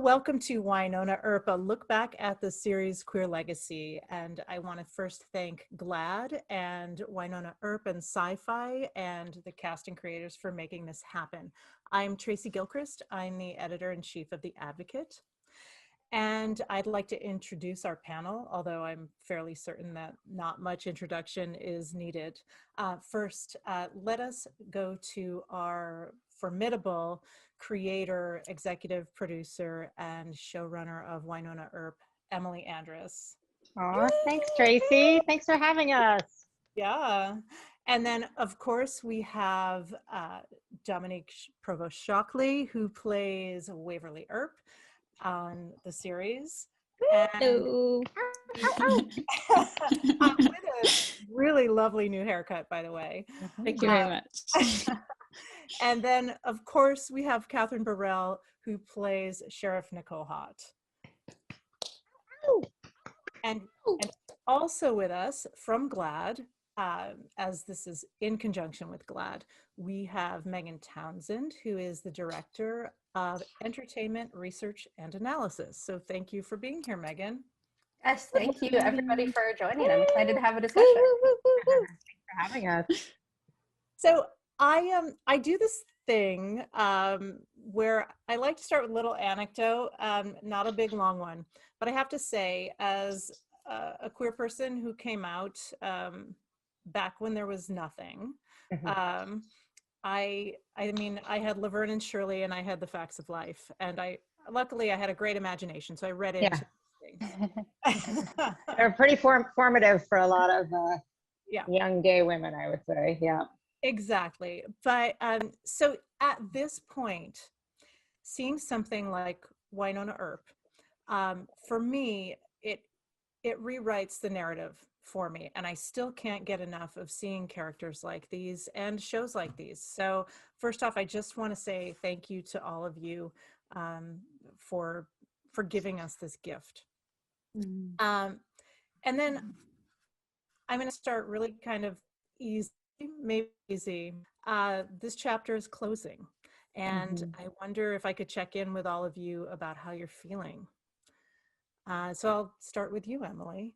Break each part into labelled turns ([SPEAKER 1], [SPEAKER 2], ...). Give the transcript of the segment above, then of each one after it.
[SPEAKER 1] Welcome to Wynonna Earp, a look back at the series Queer Legacy. And I want to first thank GLAAD and Wynonna Earp and Sci-Fi and the cast and creators for making this happen. I'm Tracy Gilchrist. I'm the editor-in-chief of The Advocate. And I'd like to introduce our panel, although I'm fairly certain that not much introduction is needed. First, let us go to our formidable creator, executive producer, and showrunner of Wynonna Earp, Emily Andras.
[SPEAKER 2] Oh, thanks, Tracy. Thanks for having us.
[SPEAKER 1] Yeah. And then, of course, we have Dominique Provost-Chalkley, who plays Waverly Earp on the series.
[SPEAKER 3] Hello.
[SPEAKER 1] With a really lovely new haircut, by the way.
[SPEAKER 3] Thank you very much.
[SPEAKER 1] And then, of course, we have Katherine Barrell, who plays Sheriff Nicole Haught. And also with us from GLAAD, as this is in conjunction with GLAAD, we have Megan Townsend, who is the director of entertainment research and analysis. So thank you for being here, Megan.
[SPEAKER 4] Yes, thank you everybody for joining. I'm excited to have a discussion.
[SPEAKER 2] Thanks for having us.
[SPEAKER 1] So I do this thing where I like to start with a little anecdote, not a big long one, but I have to say, as a queer person who came out back when there was nothing, I mean, I had Laverne and Shirley, and I had The Facts of Life, and luckily I had a great imagination, so I read into things.
[SPEAKER 2] They're pretty formative for a lot of young gay women, I would say. Yeah.
[SPEAKER 1] Exactly. But so at this point, seeing something like Wynonna Earp, for me, it rewrites the narrative for me, and I still can't get enough of seeing characters like these and shows like these. So first off, I just want to say thank you to all of you for giving us this gift. And then I'm going to start really kind of easy. Maybe easy. This chapter is closing, and I wonder if I could check in with all of you about how you're feeling. So I'll start with you, Emily.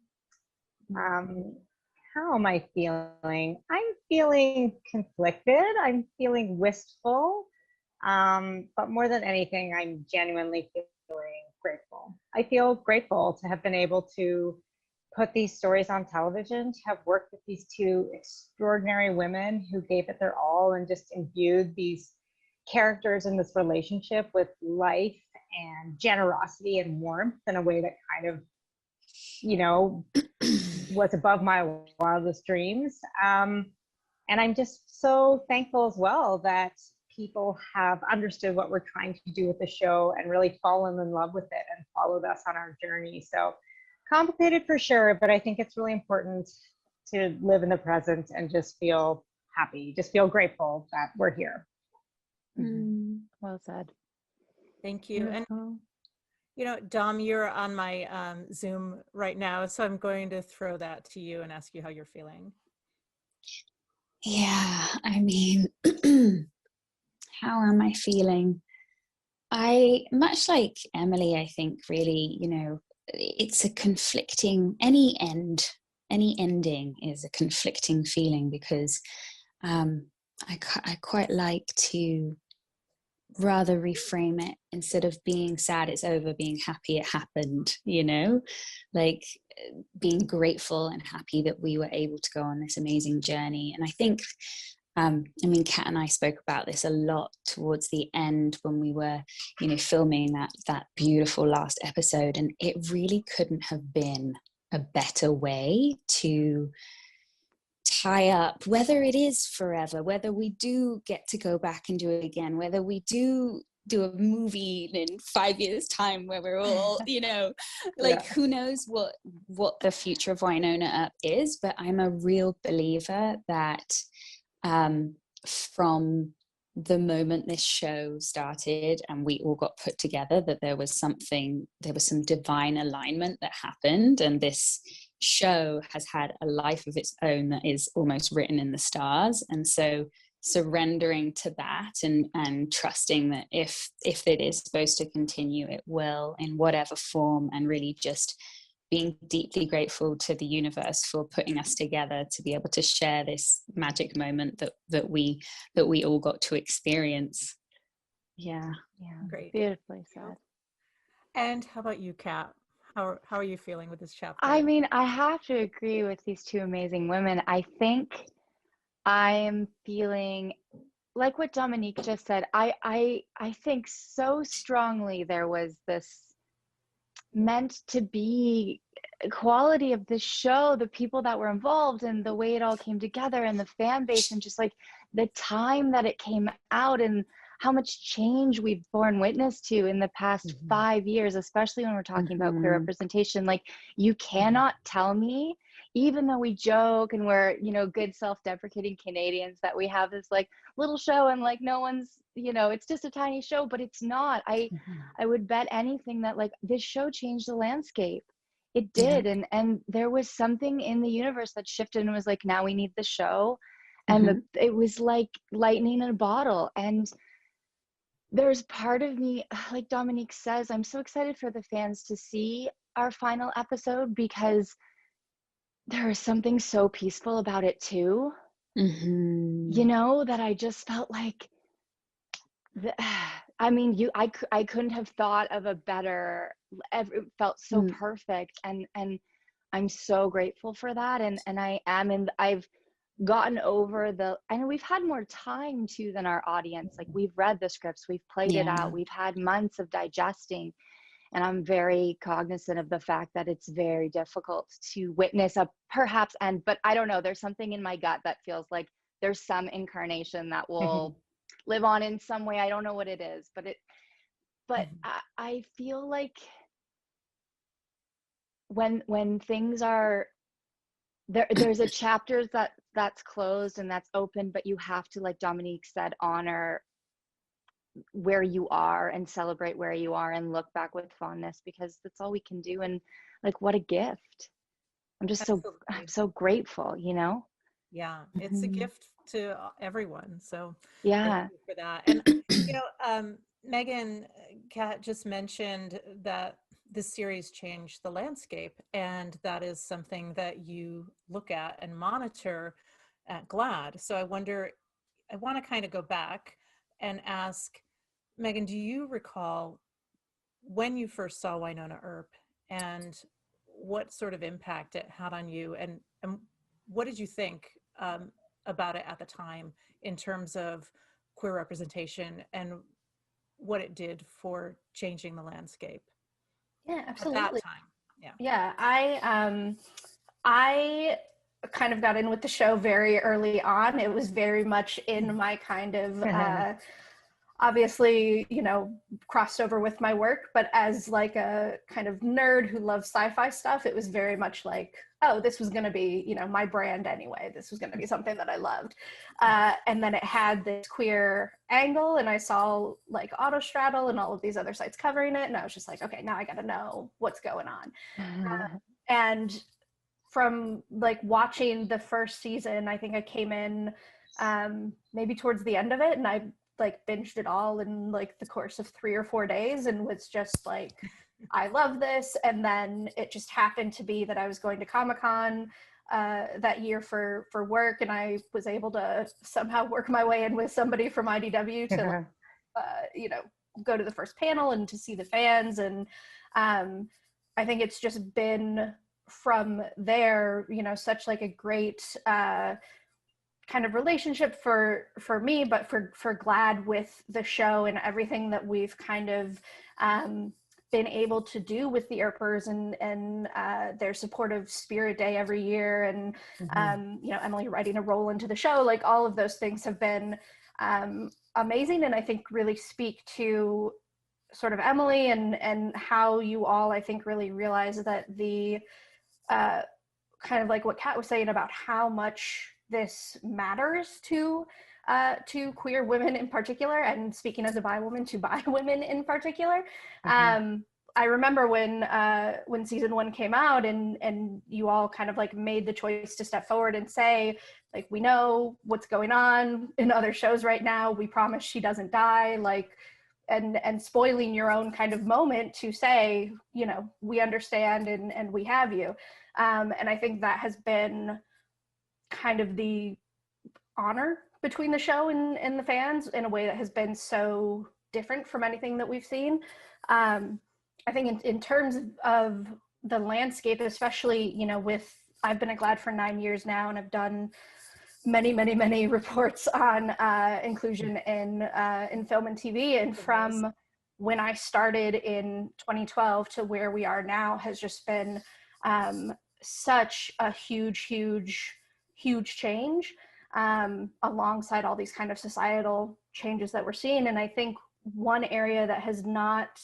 [SPEAKER 2] How am I feeling? I'm feeling conflicted. I'm feeling wistful. But more than anything, I'm genuinely feeling grateful. I feel grateful to have been able to put these stories on television, to have worked with these two extraordinary women who gave it their all and just imbued these characters in this relationship with life and generosity and warmth in a way that kind of, you know, was above my wildest dreams. And I'm just so thankful as well that people have understood what we're trying to do with the show and really fallen in love with it and followed us on our journey. So complicated for sure, but I think it's really important to live in the present and just feel happy, just feel grateful that we're here.
[SPEAKER 3] Well said.
[SPEAKER 1] Thank you. And you know, Dom, you're on my Zoom right now, so I'm going to throw that to you and ask you how you're feeling.
[SPEAKER 3] Yeah, I mean, how am I feeling? Much like Emily, I think really, you know, it's a conflicting, any ending is a conflicting feeling, because I quite like to rather reframe it, instead of being sad it's over, being happy it happened, you know, like being grateful and happy that we were able to go on this amazing journey. And I think I mean, Kat and I spoke about this a lot towards the end when we were, you know, filming that beautiful last episode, and it really couldn't have been a better way to tie up, whether it is forever, whether we do get to go back and do it again, whether we do a movie in 5 years time where we're all, you know, like who knows what the future of Wynonna Earp is. But I'm a real believer that from the moment this show started and we all got put together, that there was some divine alignment that happened, and this show has had a life of its own that is almost written in the stars. And so surrendering to that, and trusting that if it is supposed to continue, it will, in whatever form, and really just being deeply grateful to the universe for putting us together to be able to share this magic moment that we all got to experience. Yeah.
[SPEAKER 1] Great.
[SPEAKER 5] Beautifully said.
[SPEAKER 1] And how about you, Kat? How are you feeling with this chapter?
[SPEAKER 5] I mean, I have to agree with these two amazing women. I think I am feeling like what Dominique just said. I think so strongly there was this meant to be quality of the show, the people that were involved, and the way it all came together, and the fan base, and just like the time that it came out, and how much change we've borne witness to in the past 5 years, especially when we're talking about queer representation. Like, you cannot tell me, even though we joke and we're, you know, good self-deprecating Canadians, that we have this like little show and like no one's, you know, it's just a tiny show, but it's not. I would bet anything that like this show changed the landscape. It did. And there was something in the universe that shifted and was like, now we need the show. And it was like lightning in a bottle. And there's part of me, like Dominique says, I'm so excited for the fans to see our final episode, because there is something so peaceful about it too. You know, that I just felt like, I mean, I couldn't have thought of a better, it felt so perfect. And I'm so grateful for that. And I am, and I've gotten over I know we've had more time too than our audience. Like, we've read the scripts, we've played it out, we've had months of digesting. And I'm very cognizant of the fact that it's very difficult to witness but I don't know, there's something in my gut that feels like there's some incarnation that will live on in some way. I don't know what it is, but I feel like when things are there's a chapter that's closed and that's open, but you have to, like Dominique said, honor where you are and celebrate where you are and look back with fondness, because that's all we can do. And like, what a gift. I'm just I'm so grateful, you know?
[SPEAKER 1] Yeah, it's a gift to everyone. So
[SPEAKER 5] yeah,
[SPEAKER 1] thank you for that. And you know, Megan, Kat just mentioned that this series changed the landscape, and that is something that you look at and monitor at GLAAD. So I want to kind of go back and ask, Megan, do you recall when you first saw Wynonna Earp and what sort of impact it had on you, and what did you think about it at the time in terms of queer representation and what it did for changing the landscape?
[SPEAKER 4] Yeah, absolutely.
[SPEAKER 1] At that time.
[SPEAKER 4] Yeah, I kind of got in with the show very early on. It was very much in my kind of obviously, you know, crossed over with my work, but as like a kind of nerd who loves sci-fi stuff, it was very much like, oh, this was going to be, you know, my brand anyway. This was going to be something that I loved. And then it had this queer angle, and I saw like Autostraddle and all of these other sites covering it. And I was just like, okay, now I got to know what's going on. And from like watching the first season, I think I came in maybe towards the end of it, and I like binged it all in like the course of 3 or 4 days, and was just like, I love this. And then it just happened to be that I was going to Comic-Con that year for work, and I was able to somehow work my way in with somebody from IDW to you know, go to the first panel and to see the fans. And I think it's just been from there, you know, such like a great kind of relationship for me, but for GLAAD with the show and everything that we've kind of been able to do with the Earpers and their supportive Spirit Day every year, and you know, Emily writing a role into the show. Like, all of those things have been amazing, and I think really speak to sort of Emily and how you all, I think, really realize that the kind of like what Kat was saying about how much this matters to queer women in particular, and speaking as a bi woman, to bi women in particular. I remember when season 1 came out and you all kind of like made the choice to step forward and say, like, we know what's going on in other shows right now. We promise she doesn't die. Like, and spoiling your own kind of moment to say, you know, we understand and we have you. And I think that has been kind of the honor between the show and the fans in a way that has been so different from anything that we've seen. I think in terms of the landscape, especially, you know, I've been at GLAAD for 9 years now, and I've done many reports on inclusion in film and TV. And from when I started in 2012 to where we are now has just been such a huge change, alongside all these kind of societal changes that we're seeing. And I think one area that has not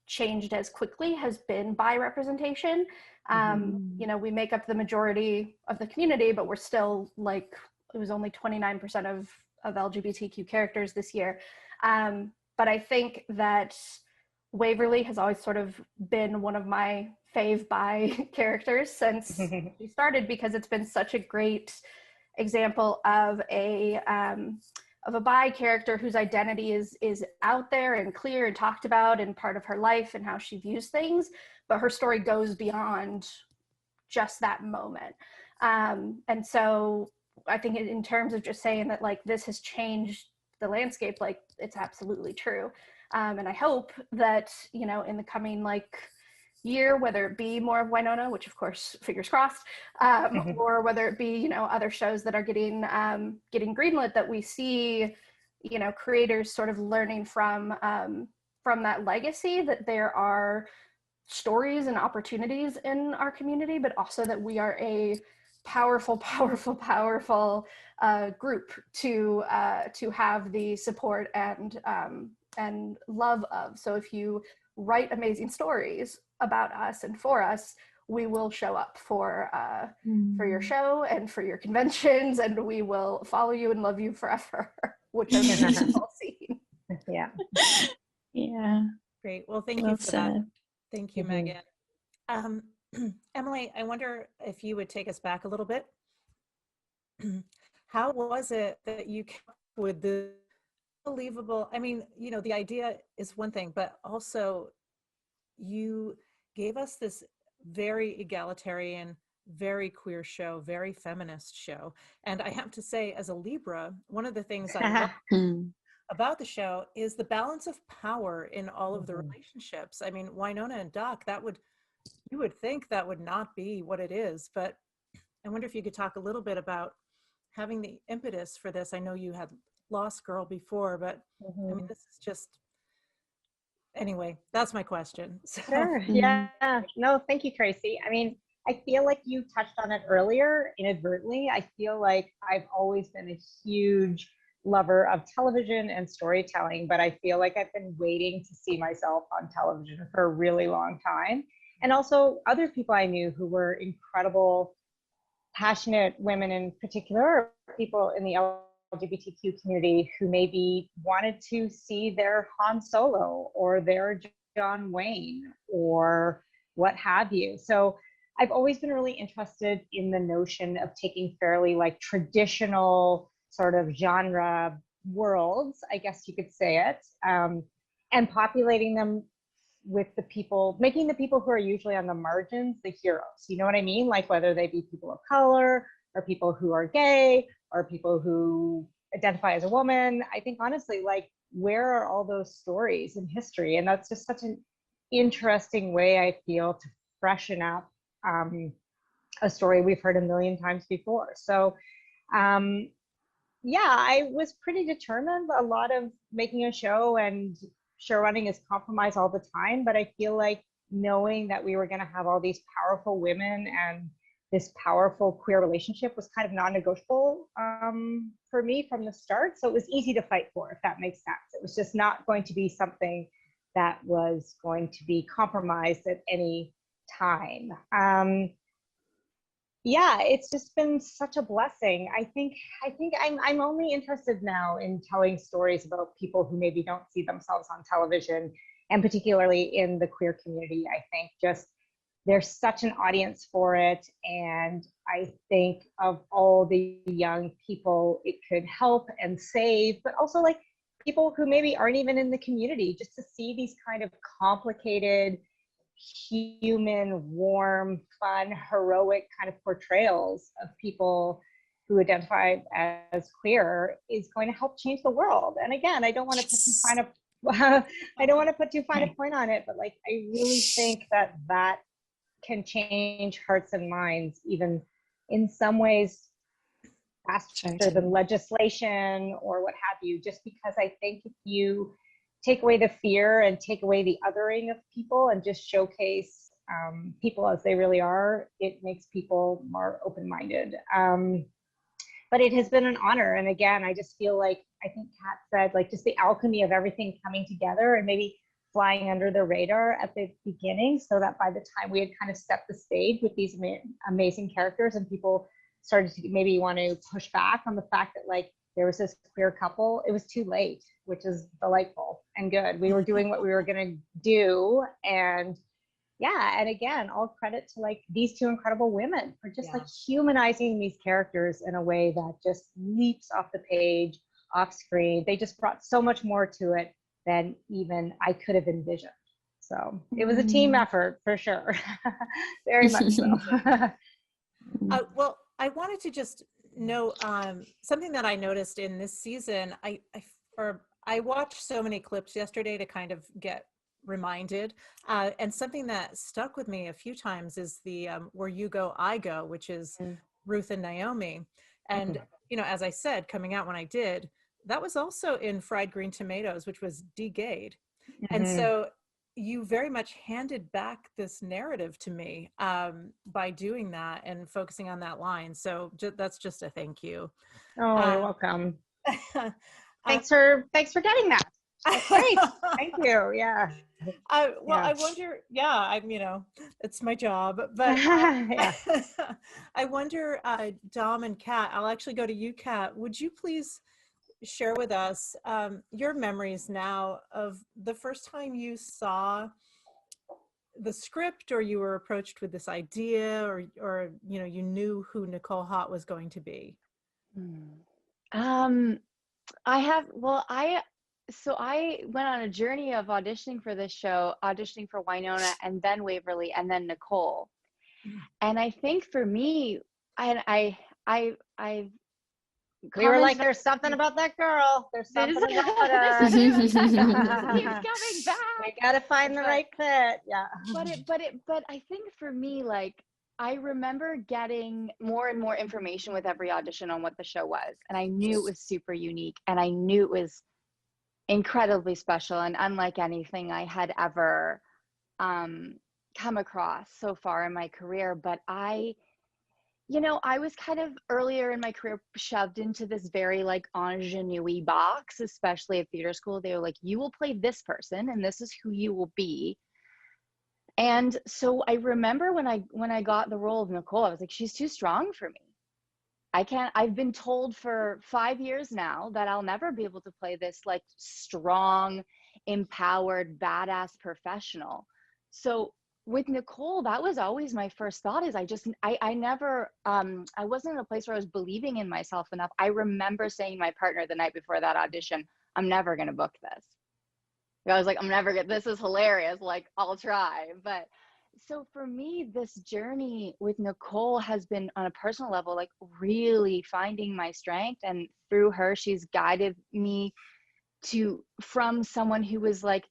[SPEAKER 4] changed as quickly has been bi representation. You know, we make up the majority of the community, but we're still like, it was only 29% of LGBTQ characters this year. But I think that Waverly has always sort of been one of my fave bi characters since we started, because it's been such a great example of a bi character whose identity is out there and clear and talked about and part of her life and how she views things, but her story goes beyond just that moment. And so I think in terms of just saying that, like, this has changed the landscape, like, it's absolutely true. And I hope that, you know, in the coming like year, whether it be more of Wynonna, which of course, fingers crossed, or whether it be, you know, other shows that are getting greenlit, that we see, you know, creators sort of learning from that legacy, that there are stories and opportunities in our community, but also that we are a powerful group to have the support and love of. So if you write amazing stories about us and for us, we will show up for your show and for your conventions, and we will follow you and love you forever, which I've all seen.
[SPEAKER 2] Yeah.
[SPEAKER 3] Yeah.
[SPEAKER 1] Great. Well, thank
[SPEAKER 3] Well
[SPEAKER 1] you for that.
[SPEAKER 3] said.
[SPEAKER 1] Thank you, Megan. Emily, I wonder if you would take us back a little bit. How was it that you came up with the unbelievable, I mean, you know, the idea is one thing, but also you gave us this very egalitarian, very queer show, very feminist show. And I have to say, as a Libra, one of the things I love about the show is the balance of power in all of the relationships. I mean, Wynonna and Doc, you would think that would not be what it is, but I wonder if you could talk a little bit about having the impetus for this. I know you had Lost Girl before, but I mean, this is just, anyway, that's my question. So.
[SPEAKER 2] Sure. Yeah. No, thank you, Tracy. I mean, I feel like you touched on it earlier inadvertently. I feel like I've always been a huge lover of television and storytelling, but I feel like I've been waiting to see myself on television for a really long time. And also other people I knew who were incredible, passionate women in particular, people in the LGBTQ community who maybe wanted to see their Han Solo or their John Wayne or what have you. So I've always been really interested in the notion of taking fairly like traditional sort of genre worlds, I guess you could say it, and populating them with the people, making the people who are usually on the margins the heroes. You know what I mean? Like whether they be people of color or people who are gay or people who identify as a woman. I think honestly, like, where are all those stories in history? And that's just such an interesting way, I feel, to freshen up a story we've heard a million times before. So yeah, I was pretty determined. A lot of making a show and show running is compromise all the time, but I feel like knowing that we were going to have all these powerful women and this powerful queer relationship was kind of non-negotiable for me from the start. So it was easy to fight for, if that makes sense. It was just not going to be something that was going to be compromised at any time. Yeah, it's just been such a blessing. I think I'm only interested now in telling stories about people who maybe don't see themselves on television and particularly in the queer community. I think just there's such an audience for it, and I think of all the young people it could help and save, but also like people who maybe aren't even in the community, just to see these kind of complicated, human, warm, fun, heroic kind of portrayals of people who identify as queer is going to help change the world. And again, I don't want to put too fine a point on it, but like I really think that that can change hearts and minds, even in some ways faster than legislation or what have you, just because I think if you take away the fear and take away the othering of people and just showcase people as they really are, it makes people more open-minded. But it has been an honor. And again, I just feel like, I think Kat said, like just the alchemy of everything coming together and maybe flying under the radar at the beginning, so that by the time we had kind of set the stage with these amazing characters and people started to maybe want to push back on the fact that like there was this queer couple, it was too late, which is delightful and good. We were doing what we were going to do. And yeah, and again, all credit to like these two incredible women for just like humanizing these characters in a way that just leaps off the page, off screen. They just brought so much more to it than even I could have envisioned. So it was a team effort for sure. Very much so.
[SPEAKER 1] Well, I wanted to just note something that I noticed in this season. I watched so many clips yesterday to kind of get reminded, and something that stuck with me a few times is the "Where You Go, I Go," which is Ruth and Naomi. And you know, as I said, coming out when I did, that was also in Fried Green Tomatoes, which was de-gayed. And so you very much handed back this narrative to me by doing that and focusing on that line. So that's just a thank you.
[SPEAKER 2] Oh, you're welcome. Thanks for getting that. That's great. Thank you. Yeah.
[SPEAKER 1] I wonder, I'm, it's my job, but I wonder, Dom and Kat, I'll actually go to you, Kat. Would you please share with us your memories now of the first time you saw the script, or you were approached with this idea, or you knew who Nicole Haught was going to be?
[SPEAKER 5] I went on a journey of auditioning for this show, auditioning for Wynonna and then Waverly and then Nicole. And I think for me,
[SPEAKER 2] we were like, there's something about that girl. There's something about her.
[SPEAKER 5] Keeps coming back.
[SPEAKER 2] We gotta find the right fit. Yeah.
[SPEAKER 5] But I think for me, like, I remember getting more and more information with every audition on what the show was. And I knew it was super unique, and I knew it was incredibly special and unlike anything I had ever come across so far in my career. But I was kind of earlier in my career shoved into this very like ingenue box, especially at theater school. They were like, you will play this person and this is who you will be. And so I remember when I got the role of Nicole, I was like, she's too strong for me. I've been told for 5 years now that I'll never be able to play this like strong, empowered, badass professional. So with Nicole, that was always my first thought, is I never, I wasn't in a place where I was believing in myself enough. I remember saying to my partner the night before that audition, I'm never going to book this. I was like, this is hilarious. Like, I'll try. But so for me, this journey with Nicole has been on a personal level, like really finding my strength. And through her, she's guided me from someone who was like,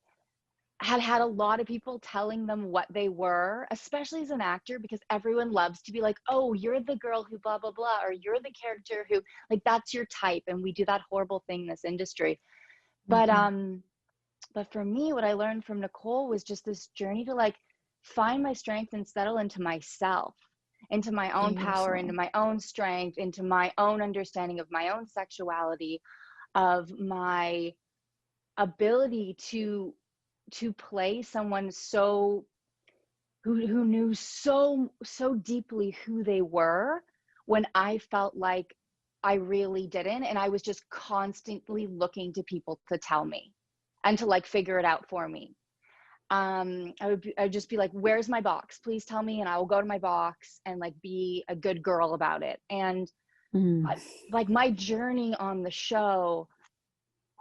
[SPEAKER 5] had a lot of people telling them what they were, especially as an actor, because everyone loves to be like, oh, you're the girl who blah, blah, blah, or you're the character who, like, that's your type. And we do that horrible thing in this industry. But for me, what I learned from Nicole was just this journey to like find my strength and settle into myself, into my own power, into my own strength, into my own understanding of my own sexuality, of my ability to play someone who knew so deeply who they were when I felt like I really didn't, and I was just constantly looking to people to tell me and to like figure it out for me. I'd just be like, where's my box? Please tell me, and I will go to my box and like be a good girl about it. And like my journey on the show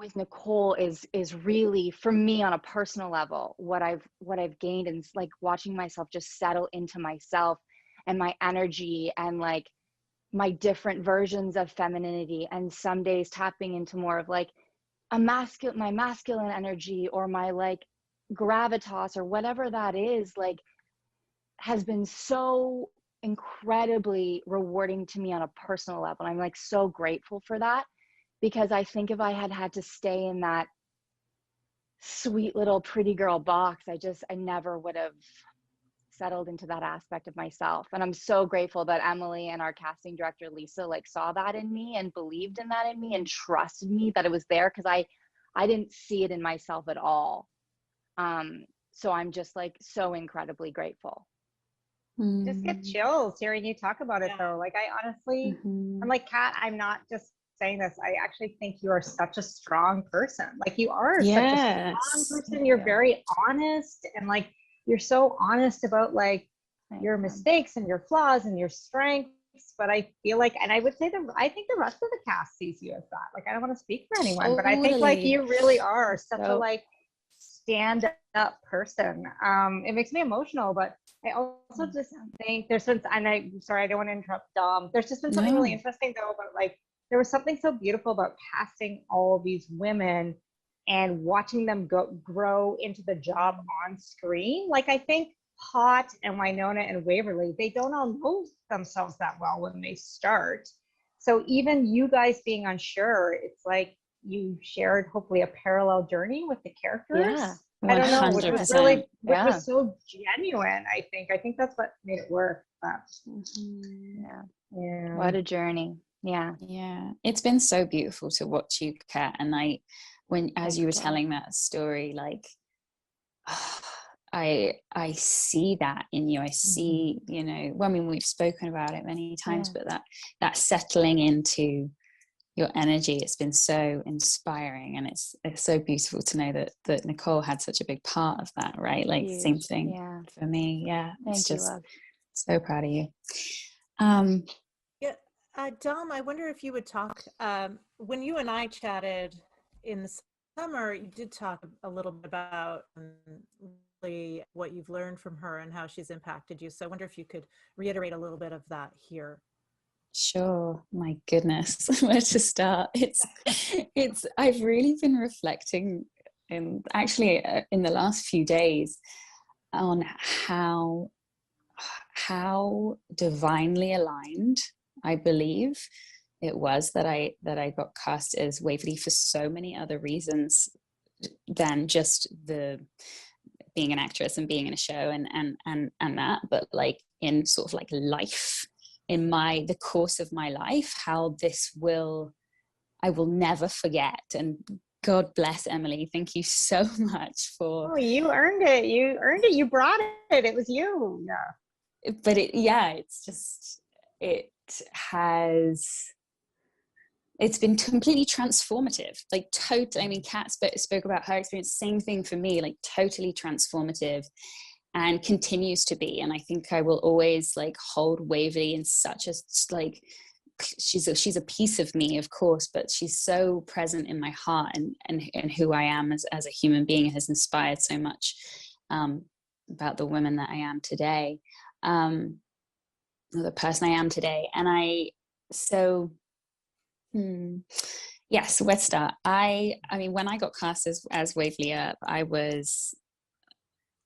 [SPEAKER 5] with Nicole is really, for me on a personal level, what I've gained, and like watching myself just settle into myself and my energy and like my different versions of femininity, and some days tapping into more of like my masculine energy, or my like gravitas, or whatever that is, like has been so incredibly rewarding to me on a personal level. I'm like so grateful for that, because I think if I had to stay in that sweet little pretty girl box, I never would have settled into that aspect of myself. And I'm so grateful that Emily and our casting director Lisa like saw that in me and believed in that in me and trusted me that it was there, because I didn't see it in myself at all. So I'm just like so incredibly grateful.
[SPEAKER 2] Just get chills hearing you talk about it though. Like I honestly, I'm like, Kat, I'm not just saying this. I actually think you are such a strong person. Like you are such a strong person. You're very honest, and like you're so honest about like your mistakes and your flaws and your strengths. But I feel like, and I would say I think the rest of the cast sees you as that. Like I don't want to speak for anyone, but I think like you really are such a like stand up person. It makes me emotional, but I also just think there's some, and I'm sorry, I don't want to interrupt Dom. There's just been something really interesting though about like, there was something so beautiful about casting all these women and watching them grow into the job on screen. Like I think Haught and Wynonna and Waverly, they don't all know themselves that well when they start. So even you guys being unsure, it's like you shared hopefully a parallel journey with the characters.
[SPEAKER 3] Yeah,
[SPEAKER 2] I don't know, which was really, which was so genuine. I think that's what made it work.
[SPEAKER 5] Yeah. What a journey. Yeah.
[SPEAKER 3] It's been so beautiful to watch you, Kat. And as you were telling that story, like I see that in you. I see, you know, well, I mean, we've spoken about it many times, but that settling into your energy, it's been so inspiring, and it's so beautiful to know that Nicole had such a big part of that, right? Like same thing for me. It's just so proud of you.
[SPEAKER 1] Dom, I wonder if you would talk, when you and I chatted in the summer, you did talk a little bit about really what you've learned from her and how she's impacted you. So I wonder if you could reiterate a little bit of that here.
[SPEAKER 3] Sure. My goodness, where to start? It's I've really been reflecting in the last few days on how divinely aligned I believe it was that I got cast as Waverly for so many other reasons than just the being an actress and being in a show and that, but like in sort of like life, in the course of my life, how I will never forget. And God bless Emily. Thank you so much for.
[SPEAKER 2] Oh, you earned it. You brought it. It was you. Yeah.
[SPEAKER 3] But it's just, it's been completely transformative. Like totally. I mean, Kat spoke about her experience. Same thing for me. Like totally transformative. And continues to be. And I think I will always like hold Waverly in such a like, she's a piece of me, of course, but she's so present in my heart and who I am as a human being. It has inspired so much about the woman that I am today, the person I am today. And so where to start? I mean, when I got cast as Waverly Earp, I was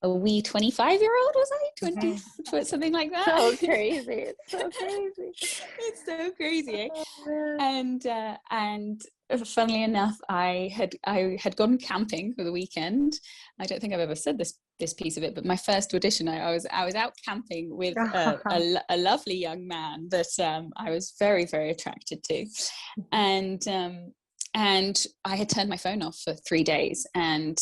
[SPEAKER 3] a wee 25-year-old, was I? 20, something like that.
[SPEAKER 5] So crazy. It's so crazy.
[SPEAKER 3] It's so crazy. Eh? And funnily enough, I had gone camping for the weekend. I don't think I've ever said this piece of it, but my first audition, I was out camping with a lovely young man that I was very, very attracted to, and I had turned my phone off for 3 days, and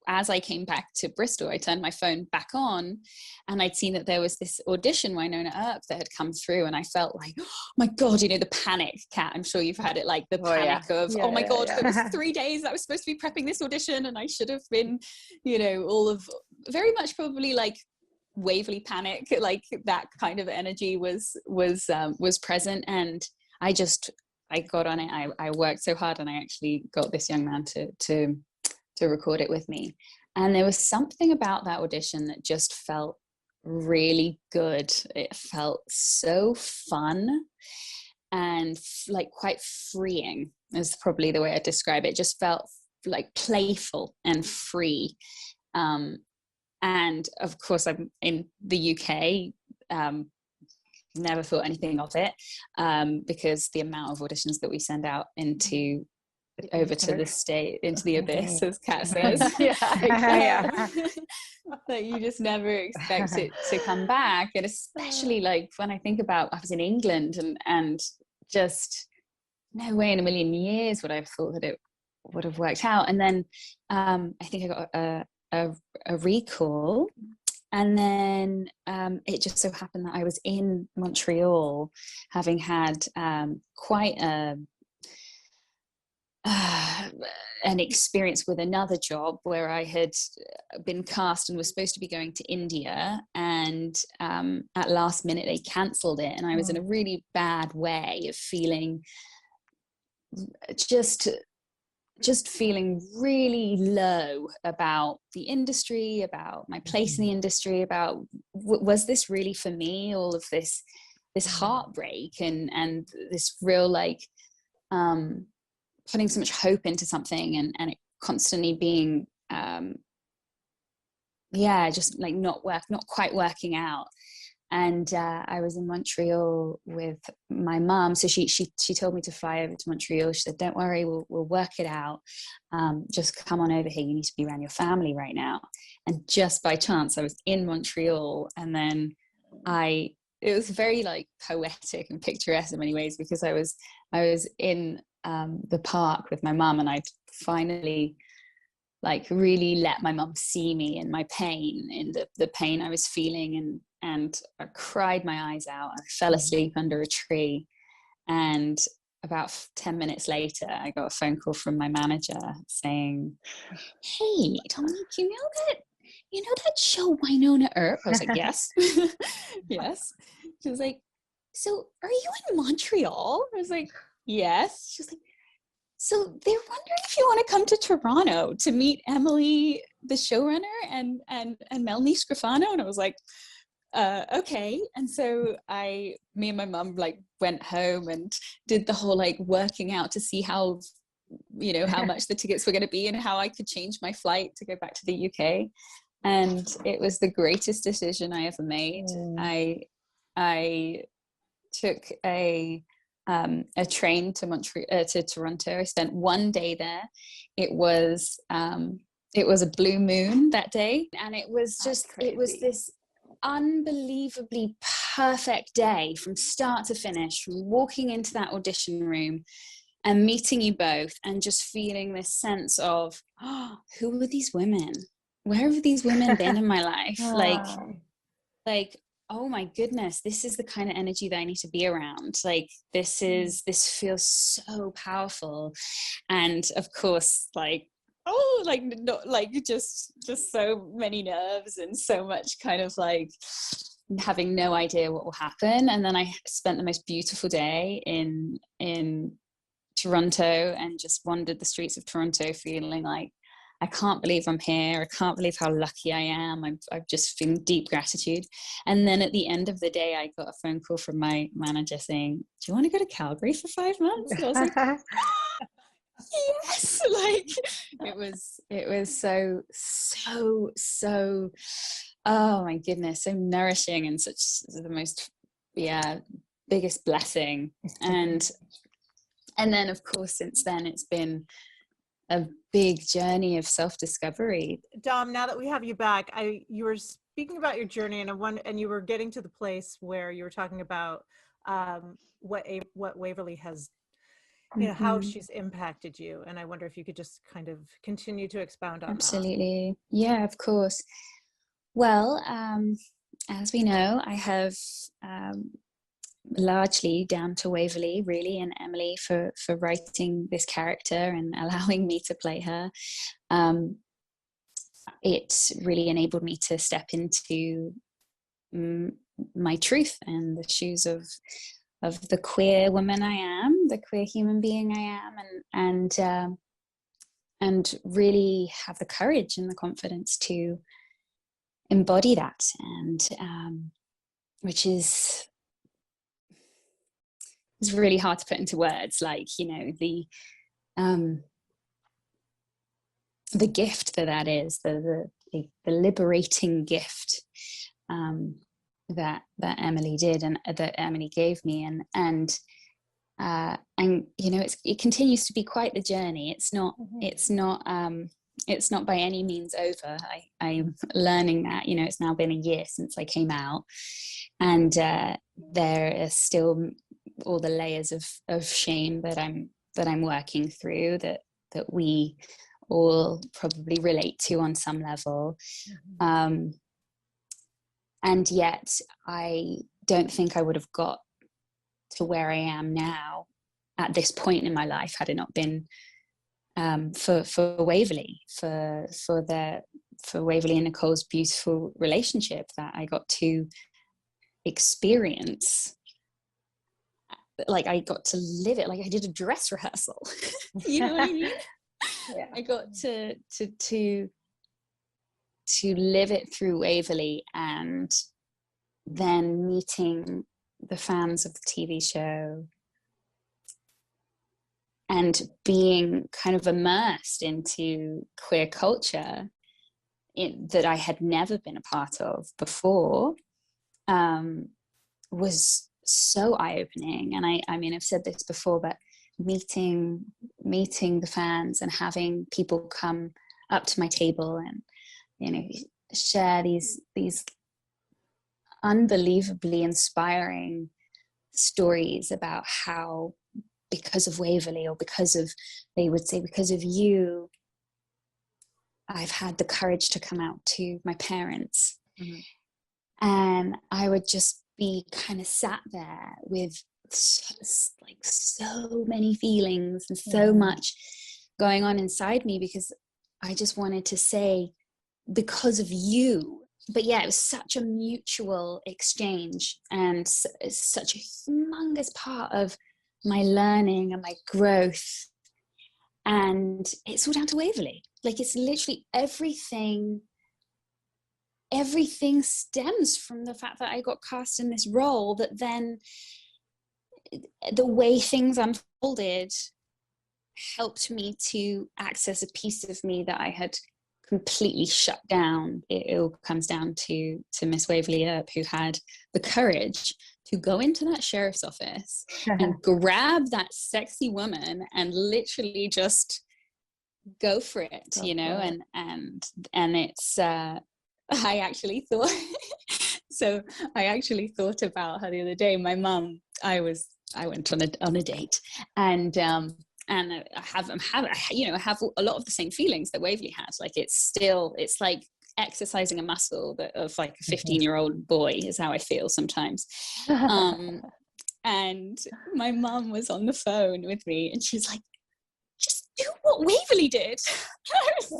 [SPEAKER 3] as I came back to Bristol, I turned my phone back on, and I'd seen that there was this audition, Wynonna Earp, that had come through, and I felt like, oh my God, you know, the panic, Kat, I'm sure you've had it, like the panic of, oh my God, it was 3 days, I was supposed to be prepping this audition, and I should have been, you know, all of very much probably like Waverly panic, like that kind of energy was present, and I got on it. I worked so hard, and I actually got this young man to record it with me. And there was something about that audition that just felt really good. It felt so fun and like quite freeing is probably the way I describe it. It just felt like playful and free. And of course, I'm in the UK, never thought anything of it, because the amount of auditions that we send out into the abyss, as Kat says.
[SPEAKER 4] Yeah.
[SPEAKER 3] That you just never expect it to come back. And especially like when I think about, I was in England, and just no way in a million years would I have thought that it would have worked out. And then I think I got a recall, and then it just so happened that I was in Montreal, having had quite an experience with another job where I had been cast and was supposed to be going to India, and at last minute they cancelled it, and I was in a really bad way of feeling just feeling really low about the industry, about my place in the industry, about was this really for me, all of this heartbreak and this real like putting so much hope into something, and it constantly being just like not quite working out. And I was in Montreal with my mum, so she told me to fly over to Montreal. She said, "Don't worry, we'll work it out. Just come on over here. You need to be around your family right now." And just by chance, I was in Montreal, and then it was very like poetic and picturesque in many ways, because I was in the park with my mum, and I'd finally like really let my mum see me in my pain, in the pain I was feeling, and I cried my eyes out. I fell asleep under a tree, and about 10 minutes later I got a phone call from my manager saying, "Hey, Dominique, you know that show Wynonna Earp?" I was like, "Yes." Yes. She was like, "So are you in Montreal?" I was like, "Yes." She was like, "So they're wondering if you want to come to Toronto to meet Emily, the showrunner, and Melanie Scrofano." And I was like, okay. And so me and my mum like went home and did the whole like working out to see how much the tickets were going to be and how I could change my flight to go back to the UK. And it was the greatest decision I ever made. I took a train to Toronto. I spent one day there. It was a blue moon that day, and it was this unbelievably perfect day from start to finish, from walking into that audition room and meeting you both and just feeling this sense of, oh, who are these women? Where have these women been in my life? Like, oh my goodness, this is the kind of energy that I need to be around. Like, this feels so powerful. And of course, like, oh, like, not like just so many nerves and so much kind of like having no idea what will happen. And then I spent the most beautiful day in Toronto and just wandered the streets of Toronto feeling like, I can't believe I'm here. I can't believe how lucky I am. I'm just feeling deep gratitude. And then at the end of the day, I got a phone call from my manager saying, "Do you want to go to Calgary for 5 months?" And I was like, yes. Like, it was so, oh my goodness, so nourishing and such the most, biggest blessing. And then of course, since then, it's been a big journey of self-discovery.
[SPEAKER 1] Dom, now that we have you back, you were speaking about your journey, and you were getting to the place where you were talking about what Waverly has, how she's impacted you. And I wonder if you could just kind of continue to expound on that.
[SPEAKER 3] Absolutely. Yeah, of course. Well, as we know, I have largely down to Waverly, really, and Emily for writing this character and allowing me to play her. it really enabled me to step into my truth and the shoes of the queer woman I am, the queer human being I am, and really have the courage and the confidence to embody that, and which is really hard to put into words. Like, you know, the gift that is, the liberating gift that Emily did, and that Emily gave me, and you know, it continues to be quite the journey. It's not by any means over. I'm learning that, you know, it's now been a year since I came out, and there are still all the layers of shame that I'm working through, that we all probably relate to on some level. And yet I don't think I would have got to where I am now at this point in my life had it not been for Waverly, for Waverly and Nicole's beautiful relationship that I got to experience. Like, I got to live it. Like, I did a dress rehearsal. You know what I mean?
[SPEAKER 2] Yeah.
[SPEAKER 3] I got to live it through Waverly, and then meeting the fans of the TV show and being kind of immersed into queer culture that I had never been a part of before, was so eye-opening. And I mean, I've said this before, but meeting the fans and having people come up to my table and, you know, share these unbelievably inspiring stories about how, because of Waverly, or they would say, because of you, I've had the courage to come out to my parents. And I would just be kind of sat there with so many feelings and so much going on inside me, because I just wanted to say, because of you. But yeah, it was such a mutual exchange, and it's such a humongous part of my learning and my growth. And it's all down to Waverly. Like, it's literally everything stems from the fact that I got cast in this role, that then the way things unfolded helped me to access a piece of me that I had completely shut down. It all comes down to Miss Waverly Earp, who had the courage to go into that sheriff's office and grab that sexy woman and literally just go for it, you know. And it's I actually thought so I actually thought about her the other day. My mum, I went on a date, and I have a lot of the same feelings that Waverly has. Like, it's like exercising a muscle of like a 15-year-old boy is how I feel sometimes. And my mum was on the phone with me, and she's like, just do what Waverly did.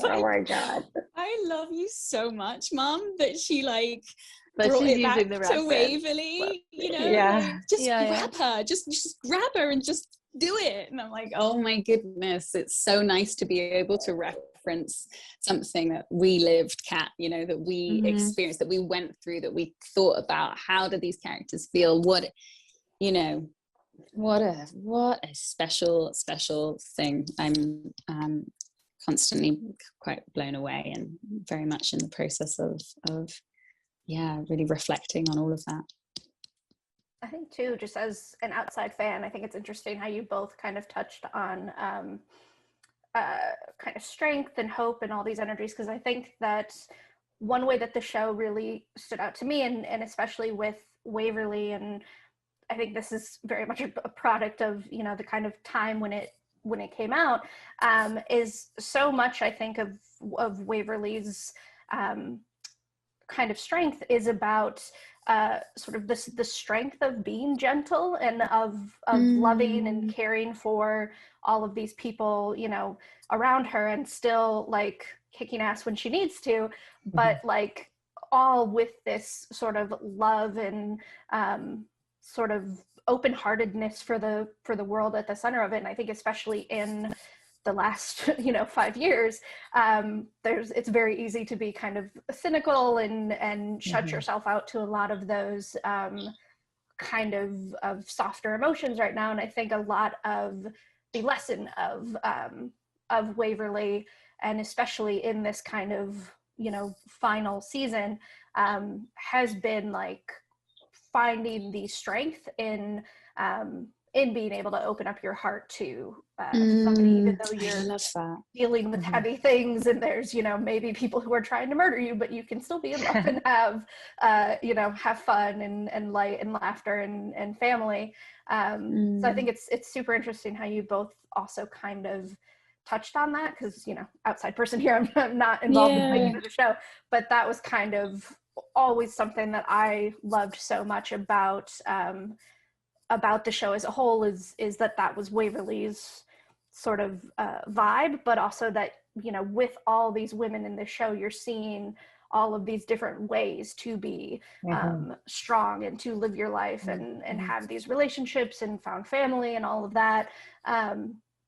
[SPEAKER 2] Oh my God.
[SPEAKER 3] I love you so much, Mum, that she like
[SPEAKER 5] but
[SPEAKER 3] brought
[SPEAKER 5] she's
[SPEAKER 3] it back
[SPEAKER 5] using the
[SPEAKER 3] to Waverly, you know, like, just grab her, just grab her and just do it. And I'm like, oh my goodness, it's so nice to be able to reference something that we lived, Kat, you know, that we experienced, that we went through, that we thought about. How do these characters feel? What, you know, what a special thing. I'm constantly quite blown away, and very much in the process of really reflecting on all of that.
[SPEAKER 4] I think too, just as an outside fan, I think it's interesting how you both kind of touched on kind of strength and hope and all these energies, because I think that one way that the show really stood out to me, and especially with Waverly, and I think this is very much a product of, you know, the kind of time when it came out, is so much, I think, of Waverly's kind of strength is about sort of the strength of being gentle and of loving and caring for all of these people, you know, around her, and still like kicking ass when she needs to, but like all with this sort of love and sort of open-heartedness for the world at the center of it. And I think especially in the last 5 years, it's very easy to be kind of cynical and shut yourself out to a lot of those kind of softer emotions right now. And I think a lot of the lesson of Waverly, and especially in this kind of final season, has been like finding the strength in being able to open up your heart to somebody, even though you're dealing with heavy things, and there's maybe people who are trying to murder you, but you can still be in love and have fun and light and laughter and family. So I think it's super interesting how you both also kind of touched on that, because outside person here, I'm not involved in making the show, but that was kind of always something that I loved so much about the show as a whole, is that was Waverly's sort of vibe, but also that with all these women in the show, you're seeing all of these different ways to be strong and to live your life and have these relationships and found family and all of that.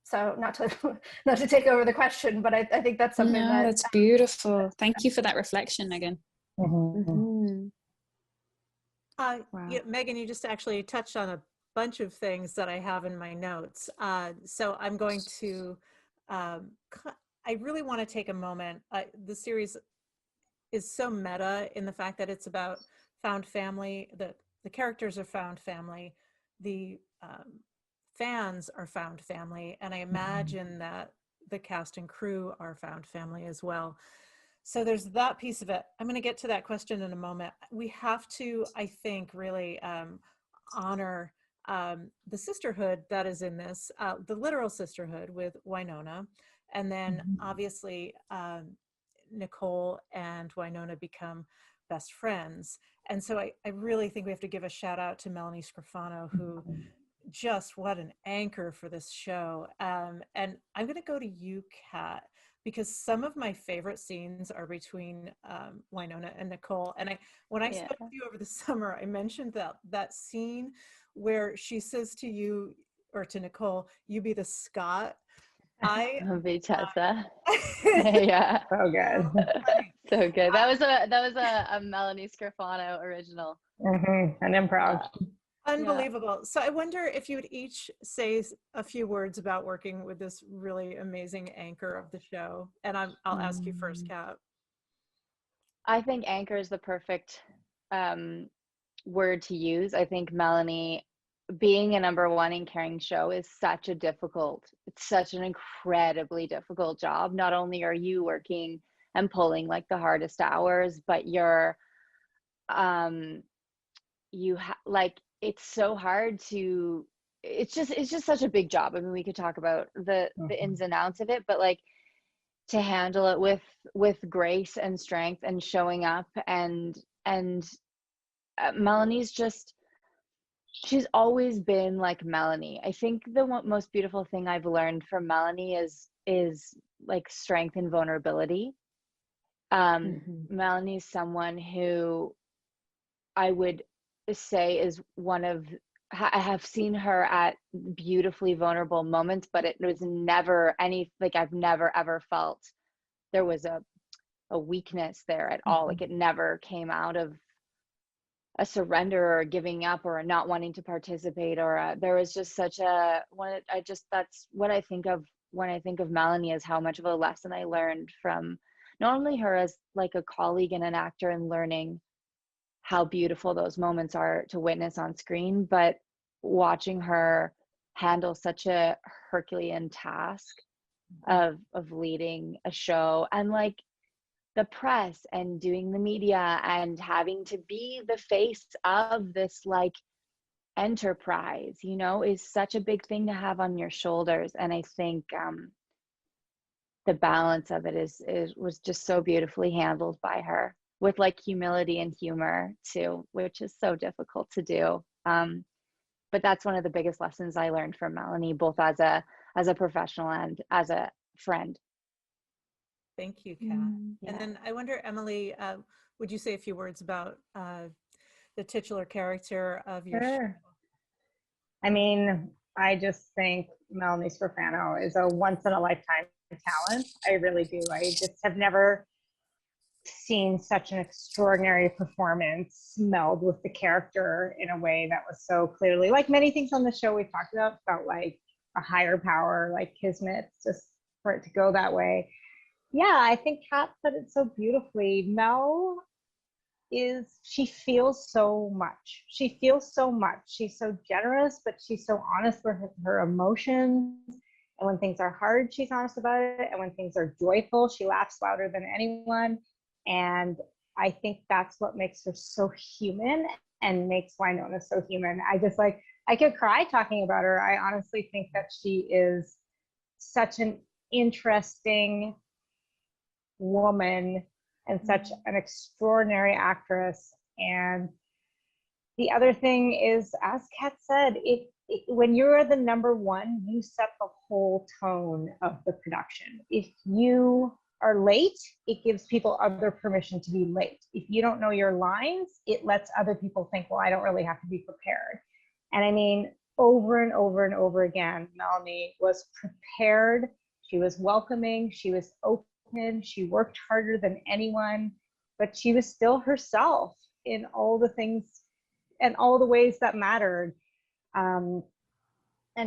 [SPEAKER 4] So not to take over the question, but I think that's something
[SPEAKER 3] that's beautiful. Thank you for that reflection, Megan.
[SPEAKER 1] Megan, you just actually touched on a bunch of things that I have in my notes. So I'm going to, I really want to take a moment. The series is so meta in the fact that it's about found family. The characters are found family. The fans are found family. And I imagine that the cast and crew are found family as well. So there's that piece of it. I'm going to get to that question in a moment. We have to, I think, really honor the sisterhood that is in this, the literal sisterhood with Wynonna. And then obviously Nicole and Wynonna become best friends. And so I really think we have to give a shout out to Melanie Scrofano, who just, what an anchor for this show. And I'm going to go to you, Kat, because some of my favorite scenes are between Wynonna and Nicole. And when I spoke to you over the summer, I mentioned that scene where she says to you, or to Nicole, "You be the Scot."
[SPEAKER 5] I'll be Tessa.
[SPEAKER 2] Yeah, so good.
[SPEAKER 5] So good. That was a Melanie Scrofano original.
[SPEAKER 2] An improv.
[SPEAKER 1] Unbelievable. So I wonder if you would each say a few words about working with this really amazing anchor of the show. And I'll ask you first, Kat.
[SPEAKER 5] I think anchor is the perfect word to use. I think Melanie, being a #1 in Caring show is it's such an incredibly difficult job. Not only are you working and pulling like the hardest hours, but it's so hard to, it's just such a big job. I mean, we could talk about the ins and outs of it, but like to handle it with grace and strength and showing up and Melanie's she's always been like Melanie. I think the most beautiful thing I've learned from Melanie is like strength and vulnerability. Melanie's someone who I would say is I have seen her at beautifully vulnerable moments, but it was never I've never ever felt there was a weakness there at all. Like it never came out of a surrender or giving up or not wanting to participate, or there was just such that's what I think of when I think of Melanie, is how much of a lesson I learned from not only her as like a colleague and an actor, and learning how beautiful those moments are to witness on screen, but watching her handle such a Herculean task of leading a show, and like the press and doing the media and having to be the face of this like enterprise, is such a big thing to have on your shoulders. And I think the balance of it was just so beautifully handled by her. with like humility and humor too, which is so difficult to do. But that's one of the biggest lessons I learned from Melanie, both as a professional and as a friend.
[SPEAKER 1] Thank you, Kat.
[SPEAKER 5] Yeah.
[SPEAKER 1] And then I wonder, Emily, would you say a few words about the titular character of your show?
[SPEAKER 2] I mean, I just think Melanie Scorfano is a once-in-a-lifetime talent. I really do. I just have never seen such an extraordinary performance meld with the character in a way that was so clearly, like many things on the show we talked about, felt like a higher power, like kismet, just for it to go that way. Yeah, I think Kat said it so beautifully. Mel she feels so much. She feels so much. She's so generous, but she's so honest with her emotions. And when things are hard, she's honest about it. And when things are joyful, she laughs louder than anyone. And I think that's what makes her so human and makes Wynonna so human. I could cry talking about her. I honestly think that she is such an interesting woman and such an extraordinary actress. And the other thing is, as Kat said, when you're the number one, you set the whole tone of the production. If you are late, it gives people other permission to be late. If you don't know your lines, it lets other people think, well, I don't really have to be prepared. And I mean, over and over and over again, Melanie was prepared. She was welcoming. She was open. She worked harder than anyone, but she was still herself in all the things and all the ways that mattered. And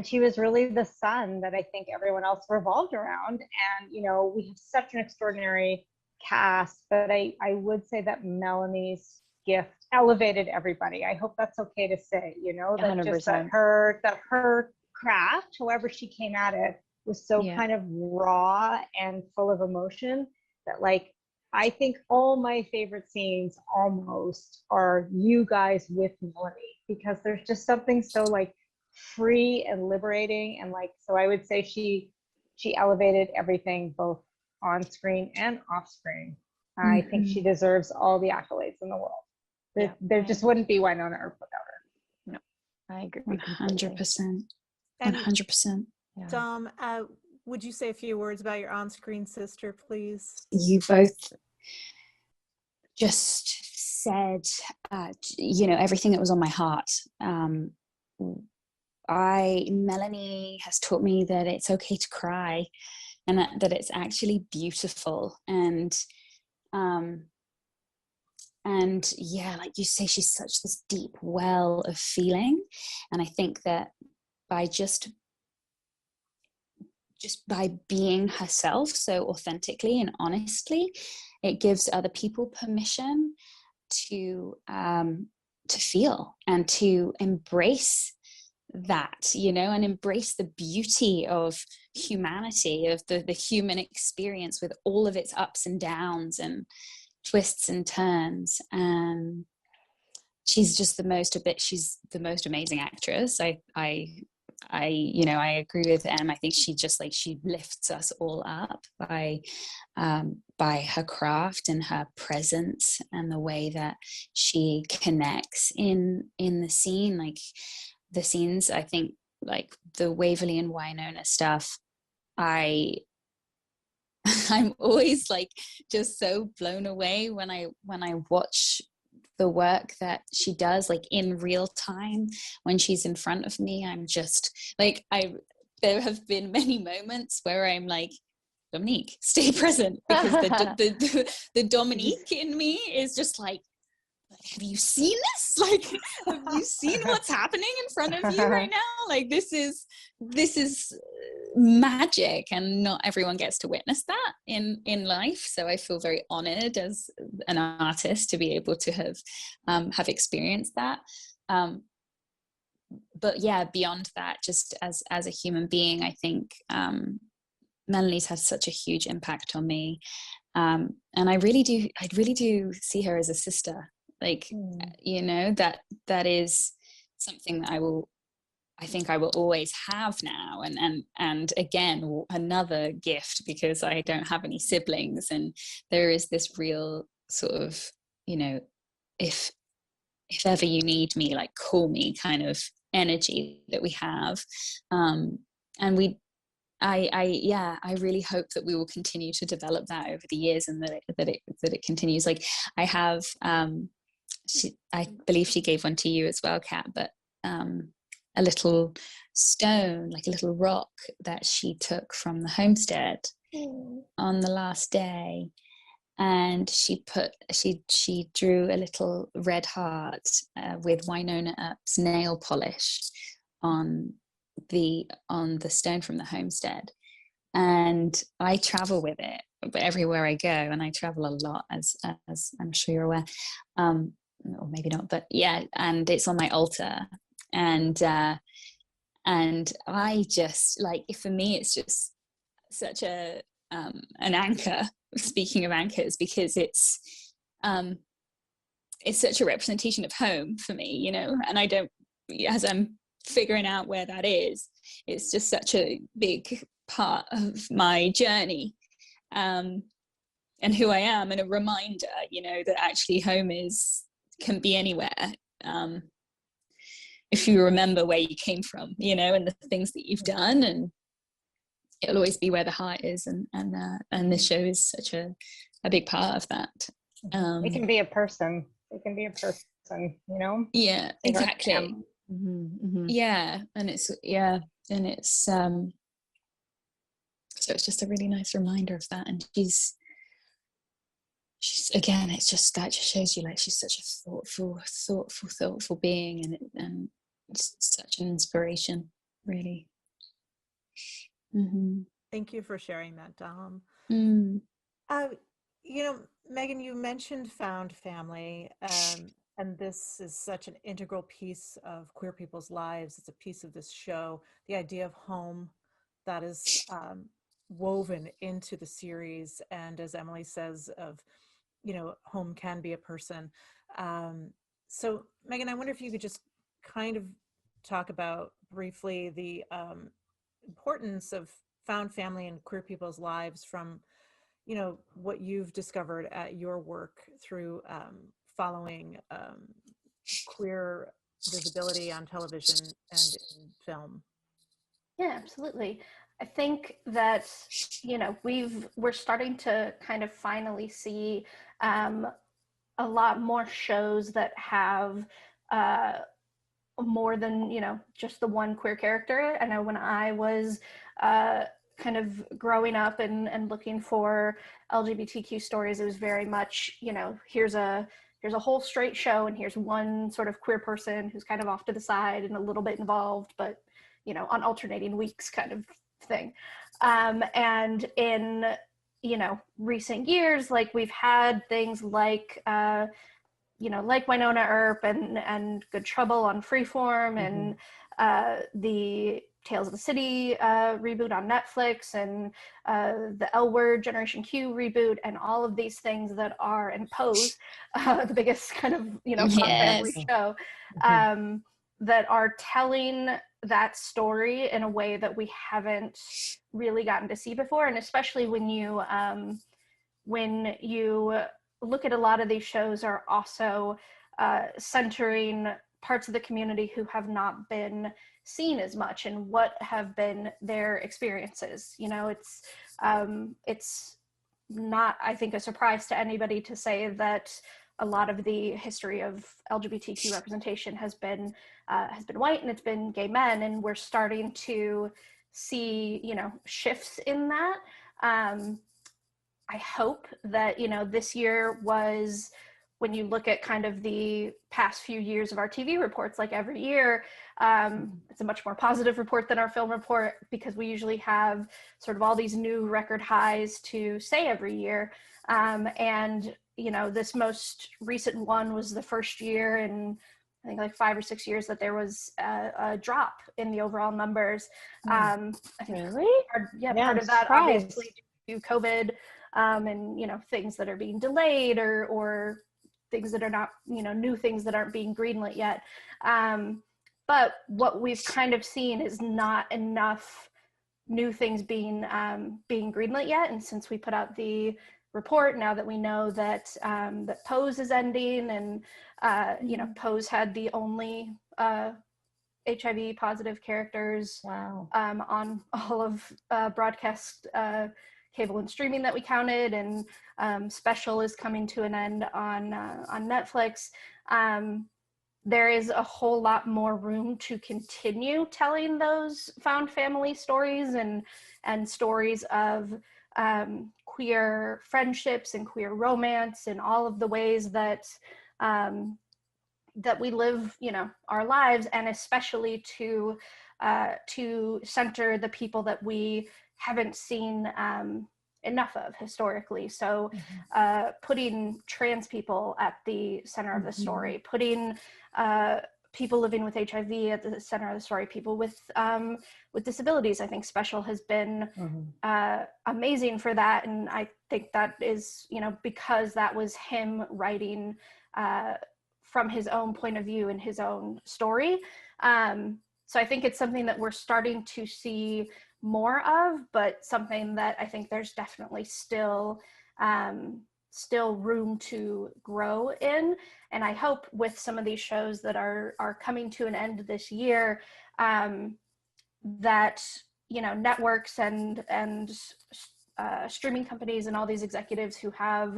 [SPEAKER 2] she was really the sun that I think everyone else revolved around. And, you know, we have such an extraordinary cast, but I would say that Melanie's gift elevated everybody. I hope that's okay to say, you know, that
[SPEAKER 5] 100%.
[SPEAKER 2] just that her craft, however she came at it, was so kind of raw and full of emotion that, like, I think all my favorite scenes almost are you guys with Melanie, because there's just something so like free and liberating. And like, so I would say she elevated everything both on screen and off screen. I think she deserves all the accolades in the world. There just wouldn't be Wynonna Earp without her.
[SPEAKER 5] No, I agree.
[SPEAKER 3] 100%.
[SPEAKER 1] And
[SPEAKER 3] 100%.
[SPEAKER 1] Dom, would you say a few words about your on-screen sister, please?
[SPEAKER 3] You both just said, you know, everything that was on my heart. Melanie has taught me that it's okay to cry, and that it's actually beautiful. And yeah, like you say, she's such this deep well of feeling. And I think that by just by being herself so authentically and honestly, it gives other people permission to feel and to embrace that, you know, and embrace the beauty of humanity, of the human experience with all of its ups and downs and twists and turns. And she's just she's the most amazing actress. I you know, I agree with Em. I think she lifts us all up by her craft and her presence and the way that she connects in the scene. Like the scenes, I think, like the Waverly and Wynonna stuff, I'm always like just so blown away when I watch the work that she does, like in real time when she's in front of me. I'm just like, there have been many moments where I'm like, Dominique, stay present, because the Dominique in me is just like, have you seen this? Like, have you seen what's happening in front of you right now? Like, this is magic, and not everyone gets to witness that in life. So I feel very honored as an artist to be able to have experienced that. But yeah, beyond that, just as a human being, I think Melanie's had such a huge impact on me, and I really do see her as a sister. Like, you know, that is something that I think I will always have now. And again, another gift, because I don't have any siblings, and there is this real sort of you know, if ever you need me, like call me kind of energy that we have. And I really hope that we will continue to develop that over the years, and that it continues. Like I have, I believe she gave one to you as well, Kat, but a little stone, like a little rock that she took from the homestead on the last day. And she drew a little red heart with Wynonna Earp's nail polish on the stone from the homestead. And I travel with it everywhere I go, and I travel a lot, as I'm sure you're aware, or maybe not, but yeah. And it's on my altar, and I just, like, for me, it's just such an anchor. Speaking of anchors, because it's such a representation of home for me, you know. And I don't, as I'm figuring out where that is, it's just such a big part of my journey, and who I am, and a reminder, you know, that actually home can be anywhere, if you remember where you came from, you know, and the things that you've done, and it'll always be where the heart is, and this show is such a big part of that.
[SPEAKER 2] It can be a person. It can be a person, you know.
[SPEAKER 3] Yeah, exactly. Yeah, and it's so it's just a really nice reminder of that. And she's again, it's just, that just shows you, like, she's such a thoughtful being, and it's such an inspiration, really.
[SPEAKER 1] Thank you for sharing that, Dom. You know, Megan, you mentioned found family, and this is such an integral piece of queer people's lives. It's a piece of this show, the idea of home that is woven into the series. And as Emily says, of, you know, home can be a person. So Megan, I wonder if you could just kind of talk about briefly the importance of found family in queer people's lives, from, you know, what you've discovered at your work through following queer visibility on television and in film.
[SPEAKER 4] Yeah, absolutely. I think that, you know, we're starting to kind of finally see a lot more shows that have more than, you know, just the one queer character. I know when I was kind of growing up and looking for LGBTQ stories, it was very much, you know, here's a whole straight show, and here's one sort of queer person who's kind of off to the side and a little bit involved, but, you know, on alternating weeks kind of thing. And in, you know, recent years, like, we've had things like, you know, like Wynonna Earp and Good Trouble on Freeform, and the Tales of the City reboot on Netflix, and the L Word Generation Q reboot, and all of these things that are, and Pose, the biggest kind of, you know, fun family show, that are telling that story in a way that we haven't really gotten to see before. And especially when you look at a lot of these shows are also centering parts of the community who have not been seen as much, and what have been their experiences. You know, it's not, I think, a surprise to anybody to say that a lot of the history of LGBTQ representation has been white, and it's been gay men, and we're starting to see, you know, shifts in that. I hope that, you know, this year was, when you look at kind of the past few years of our TV reports, like every year, it's a much more positive report than our film report, because we usually have sort of all these new record highs to say every year. And, you know, this most recent one was the first year in, I think, like 5 or 6 years that there was a drop in the overall numbers. I think
[SPEAKER 2] really?
[SPEAKER 4] Part of that, obviously, due to COVID, and, you know, things that are being delayed, or things that are not, you know, new things that aren't being greenlit yet. But what we've kind of seen is not enough new things being greenlit yet. And since we put out the report, now that we know that that Pose is ending, and you know, Pose had the only HIV positive characters on all of broadcast cable and streaming that we counted, and Special is coming to an end on Netflix. There is a whole lot more room to continue telling those found family stories and stories of queer friendships and queer romance and all of the ways that that we live, you know, our lives, and especially to center the people that we haven't seen enough of historically. So putting trans people at the center of the story, putting people living with HIV at the center of the story, people with disabilities. I think Special has been amazing for that, and I think that is, you know, because that was him writing from his own point of view and his own story. So I think it's something that we're starting to see more of, but something that I think there's definitely still room to grow in. And I hope with some of these shows that are coming to an end this year, that, you know, networks and streaming companies and all these executives who have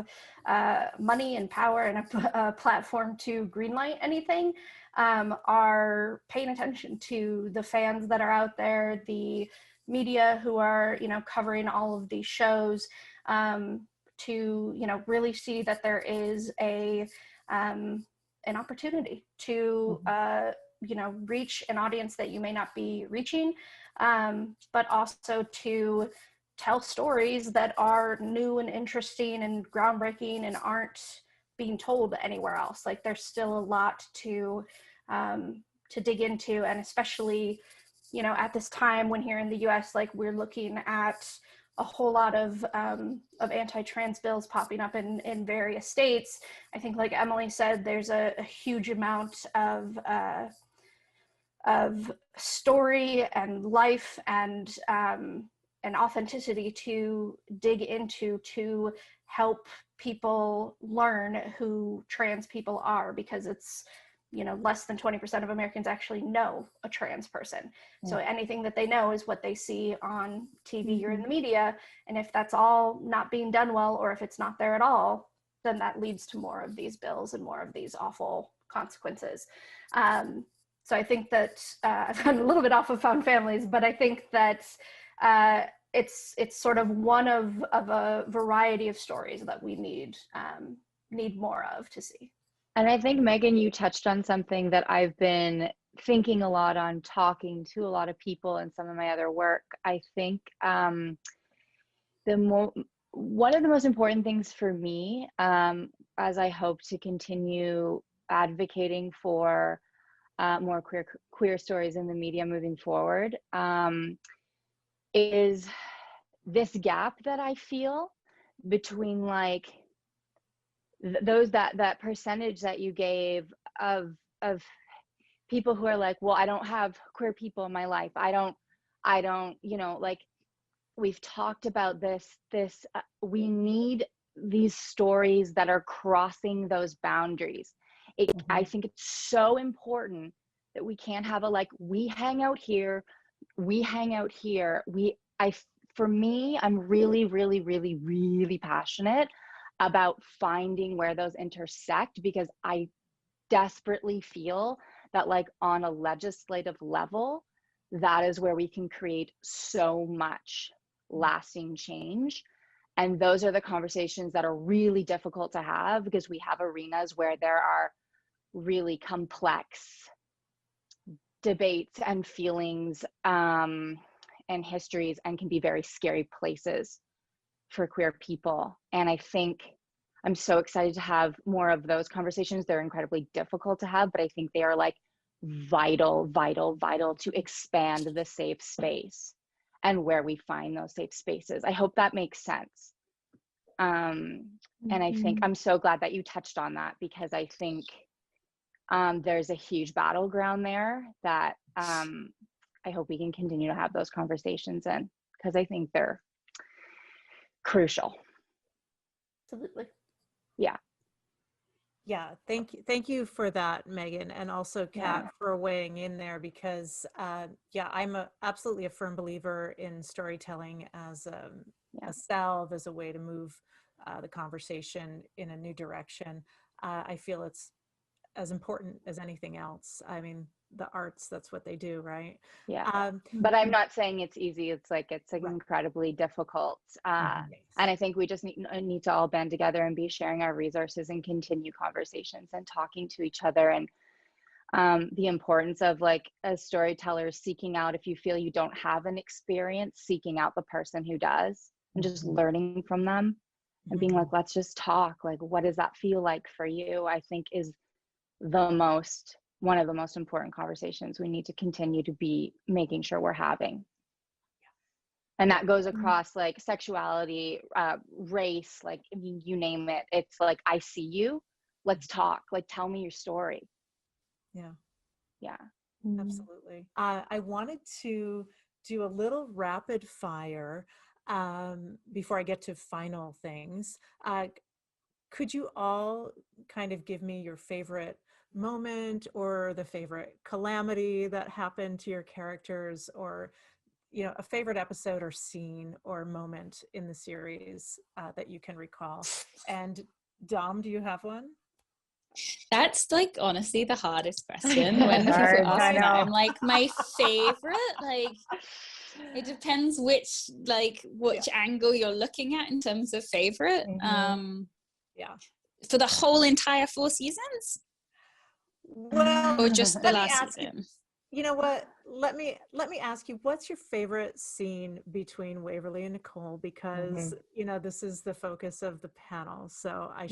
[SPEAKER 4] money and power and a platform to greenlight anything are paying attention to the fans that are out there, the media who are, you know, covering all of these shows, to, you know, really see that there is an opportunity to you know, reach an audience that you may not be reaching, but also to tell stories that are new and interesting and groundbreaking and aren't being told anywhere else. Like, there's still a lot to dig into, and especially, you know, at this time when here in the US, like, we're looking at a whole lot of anti-trans bills popping up in various states. I think, like Emily said, there's a huge amount of story and life and authenticity to dig into to help people learn who trans people are, because it's, you know, less than 20% of Americans actually know a trans person. So anything that they know is what they see on TV or in the media. And if that's all not being done well, or if it's not there at all, then that leads to more of these bills and more of these awful consequences. So I think that I've gotten a little bit off of found families, but I think that it's sort of one of a variety of stories that we need more of to see.
[SPEAKER 5] And I think, Megan, you touched on something that I've been thinking a lot on, talking to a lot of people in some of my other work. I think one of the most important things for me, as I hope to continue advocating for more queer stories in the media moving forward, is this gap that I feel between, like, those that percentage that you gave of people who are like, well, I don't have queer people in my life. I don't, you know, like, we've talked about this, we need these stories that are crossing those boundaries. I think it's so important that we can't have a, like, we hang out here. For me, I'm really, really, really, really passionate about finding where those intersect, because I desperately feel that, like, on a legislative level, that is where we can create so much lasting change. And those are the conversations that are really difficult to have, because we have arenas where there are really complex debates and feelings and histories, and can be very scary places for queer people. And I think I'm so excited to have more of those conversations. They're incredibly difficult to have, but I think they are, like, vital to expand the safe space and where we find those safe spaces. I hope that makes sense. And I think I'm so glad that you touched on that, because I think there's a huge battleground there that I hope we can continue to have those conversations in, because I think they're crucial.
[SPEAKER 4] Absolutely.
[SPEAKER 5] Yeah.
[SPEAKER 1] Yeah, thank you for that, Megan, and also Kat
[SPEAKER 5] Yeah.
[SPEAKER 1] for weighing in there, because yeah, I'm absolutely a firm believer in storytelling as a salve, as a way to move the conversation in a new direction. I feel it's as important as anything else. I mean, the arts, that's what they do, right?
[SPEAKER 5] Yeah. But I'm not saying it's easy. It's like, it's
[SPEAKER 1] Right.
[SPEAKER 5] incredibly difficult. And I think we just need to all band together and be sharing our resources and continue conversations and talking to each other. And the importance of, like, as storytellers, seeking out, if you feel you don't have an experience, seeking out the person who does and just learning from them and being like, let's just talk. Like, what does that feel like for you? I think is one of the most important conversations we need to continue to be making sure we're having. And that goes across, like, sexuality, race, like, I mean, you name it. It's like, I see you, let's talk, like, tell me your story. Yeah.
[SPEAKER 1] Absolutely. I wanted to do a little rapid fire before I get to final things. Could you all kind of give me your favorite moment or the favorite calamity that happened to your characters, or, you know, a favorite episode or scene or moment in the series that you can recall? And Dom, do you have one?
[SPEAKER 3] That's, like, honestly the hardest question. When people
[SPEAKER 2] Hard,
[SPEAKER 3] ask
[SPEAKER 2] I
[SPEAKER 3] me that,
[SPEAKER 2] know.
[SPEAKER 3] I'm like, my favorite, like, it depends which angle you're looking at in terms of favorite.
[SPEAKER 1] Yeah.
[SPEAKER 3] For the whole entire 4 seasons,
[SPEAKER 1] Well,
[SPEAKER 3] or just the
[SPEAKER 1] let me
[SPEAKER 3] last
[SPEAKER 1] ask
[SPEAKER 3] season?
[SPEAKER 1] you know what? Let me ask you, what's your favorite scene between Waverly and Nicole? Because you know, this is the focus of the panel, so I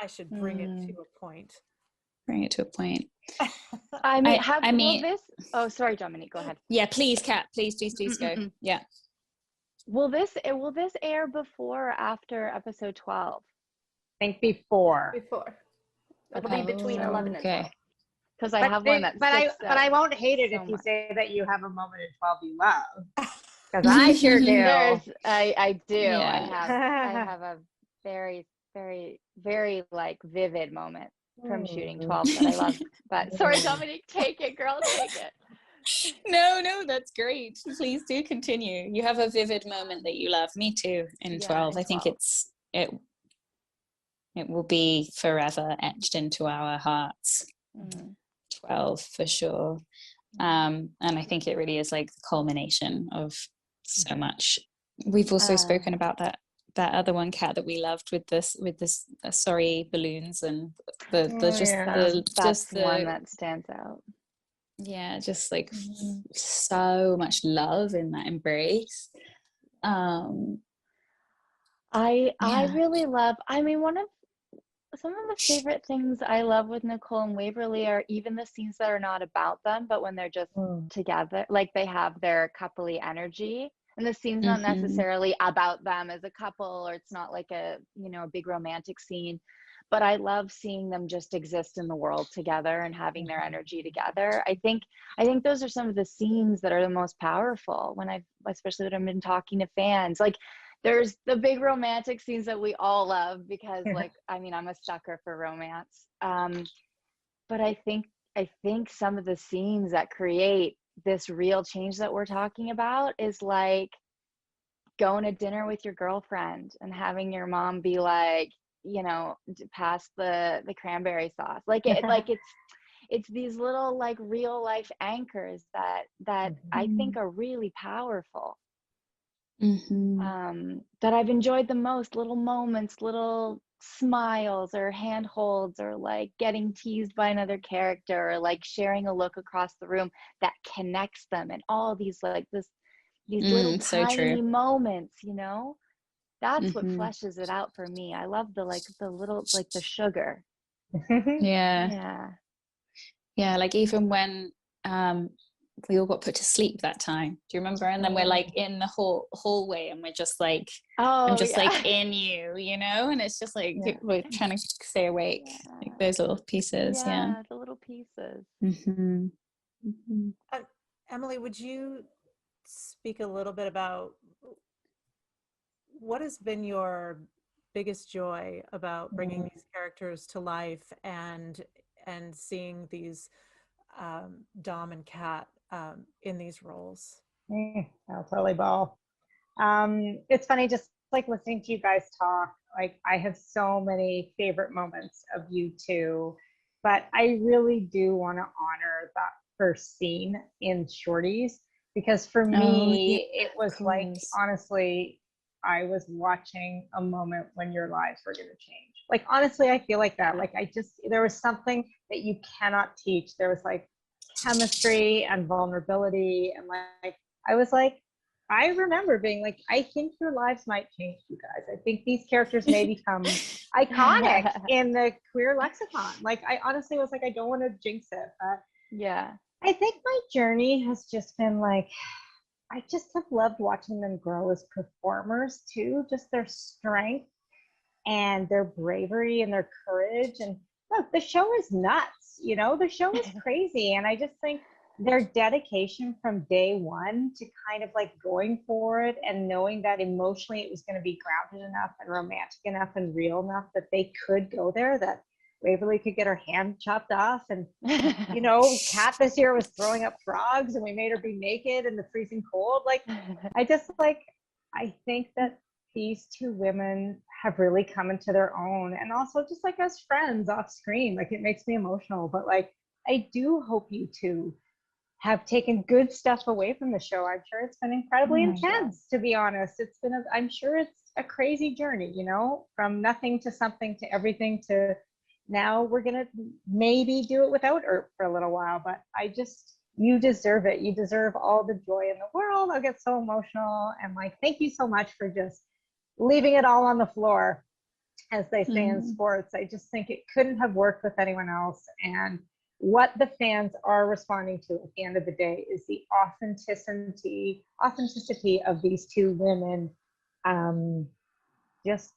[SPEAKER 1] should bring it to a point.
[SPEAKER 3] Bring it to a point.
[SPEAKER 5] I mean, oh, sorry, Dominique, go ahead.
[SPEAKER 3] Yeah, please, Kat, please go. Yeah.
[SPEAKER 5] Will this air before or after episode 12?
[SPEAKER 2] I think before.
[SPEAKER 4] It'll be between 11 and 12.
[SPEAKER 5] Because I have one that
[SPEAKER 2] but I won't hate it if you say that you have a moment in 12 you love, because I sure do.
[SPEAKER 5] I do.
[SPEAKER 3] Yeah.
[SPEAKER 5] I have a very, very, very, like, vivid moment from shooting 12 that I love. But sorry, Dominique, take it, girl, take it.
[SPEAKER 3] No, that's great. Please do continue. You have a vivid moment that you love. Me too. In 12, I think it will be forever etched into our hearts. 12 for sure. And I think it really is, like, the culmination of so much. We've also spoken about that other one, Kat, that we loved with this sorry balloons, and
[SPEAKER 5] that's the one that stands out.
[SPEAKER 3] Yeah, just, like, so much love in that embrace.
[SPEAKER 5] I really love, I mean, some of the favorite things I love with Nicole and Waverly are even the scenes that are not about them, but when they're just together, like, they have their coupley energy, and the scene's not necessarily about them as a couple, or it's not like a, you know, a big romantic scene, but I love seeing them just exist in the world together and having their energy together. I think those are some of the scenes that are the most powerful especially when I've been talking to fans. Like, there's the big romantic scenes that we all love because, like, I mean, I'm a sucker for romance. But I think some of the scenes that create this real change that we're talking about is, like, going to dinner with your girlfriend and having your mom be like, you know, pass the cranberry sauce. Like, it's these little, like, real life anchors that I think are really powerful. That I've enjoyed the most, little moments, little smiles or handholds, or, like, getting teased by another character, or, like, sharing a look across the room that connects them, and all these, like, these little
[SPEAKER 3] so
[SPEAKER 5] tiny
[SPEAKER 3] true.
[SPEAKER 5] moments, you know, that's what fleshes it out for me. I love the little, like, the sugar.
[SPEAKER 3] Yeah, like, even when we all got put to sleep that time, do you remember? And then we're, like, in the hallway, and we're just like, I'm just like in you know, and it's just like we're trying to stay awake, like those little pieces.
[SPEAKER 5] The little pieces.
[SPEAKER 1] Emily, would you speak a little bit about what has been your biggest joy about bringing these characters to life and seeing these Dom and Kat in these roles.
[SPEAKER 2] I'll totally ball. It's funny, just like listening to you guys talk, like I have so many favorite moments of you two, but I really do want to honor that first scene in Shorties, because for me, it was like, honestly, I was watching a moment when your lives were going to change. Like, honestly, I feel like that. Like, there was something that you cannot teach. There was like chemistry and vulnerability. And like, I was like, I remember being like, I think your lives might change, you guys. I think these characters may become iconic in the queer lexicon. Like, I honestly was like, I don't want to jinx it. But
[SPEAKER 5] Yeah.
[SPEAKER 2] I think my journey has just been like, I just have loved watching them grow as performers too, just their strength and their bravery and their courage. And look, the show is nuts, you know, the show is crazy. And I just think their dedication from day one to kind of like going for it and knowing that emotionally it was going to be grounded enough and romantic enough and real enough that they could go there, that Waverly could get her hand chopped off, and you know, Kat this year was throwing up frogs and we made her be naked in the freezing cold. Like, I just like, I think that these two women have really come into their own, and also just like as friends off screen, like it makes me emotional. But like, I do hope you two have taken good stuff away from the show. I'm sure it's been incredibly intense, to be honest. It's been, I'm sure it's a crazy journey, you know, from nothing to something to everything to now we're going to maybe do it without Earp for a little while. But you deserve it. You deserve all the joy in the world. I'll get so emotional. And like, thank you so much for just leaving it all on the floor, as they say in sports. I just think it couldn't have worked with anyone else. And what the fans are responding to at the end of the day is the authenticity of these two women, just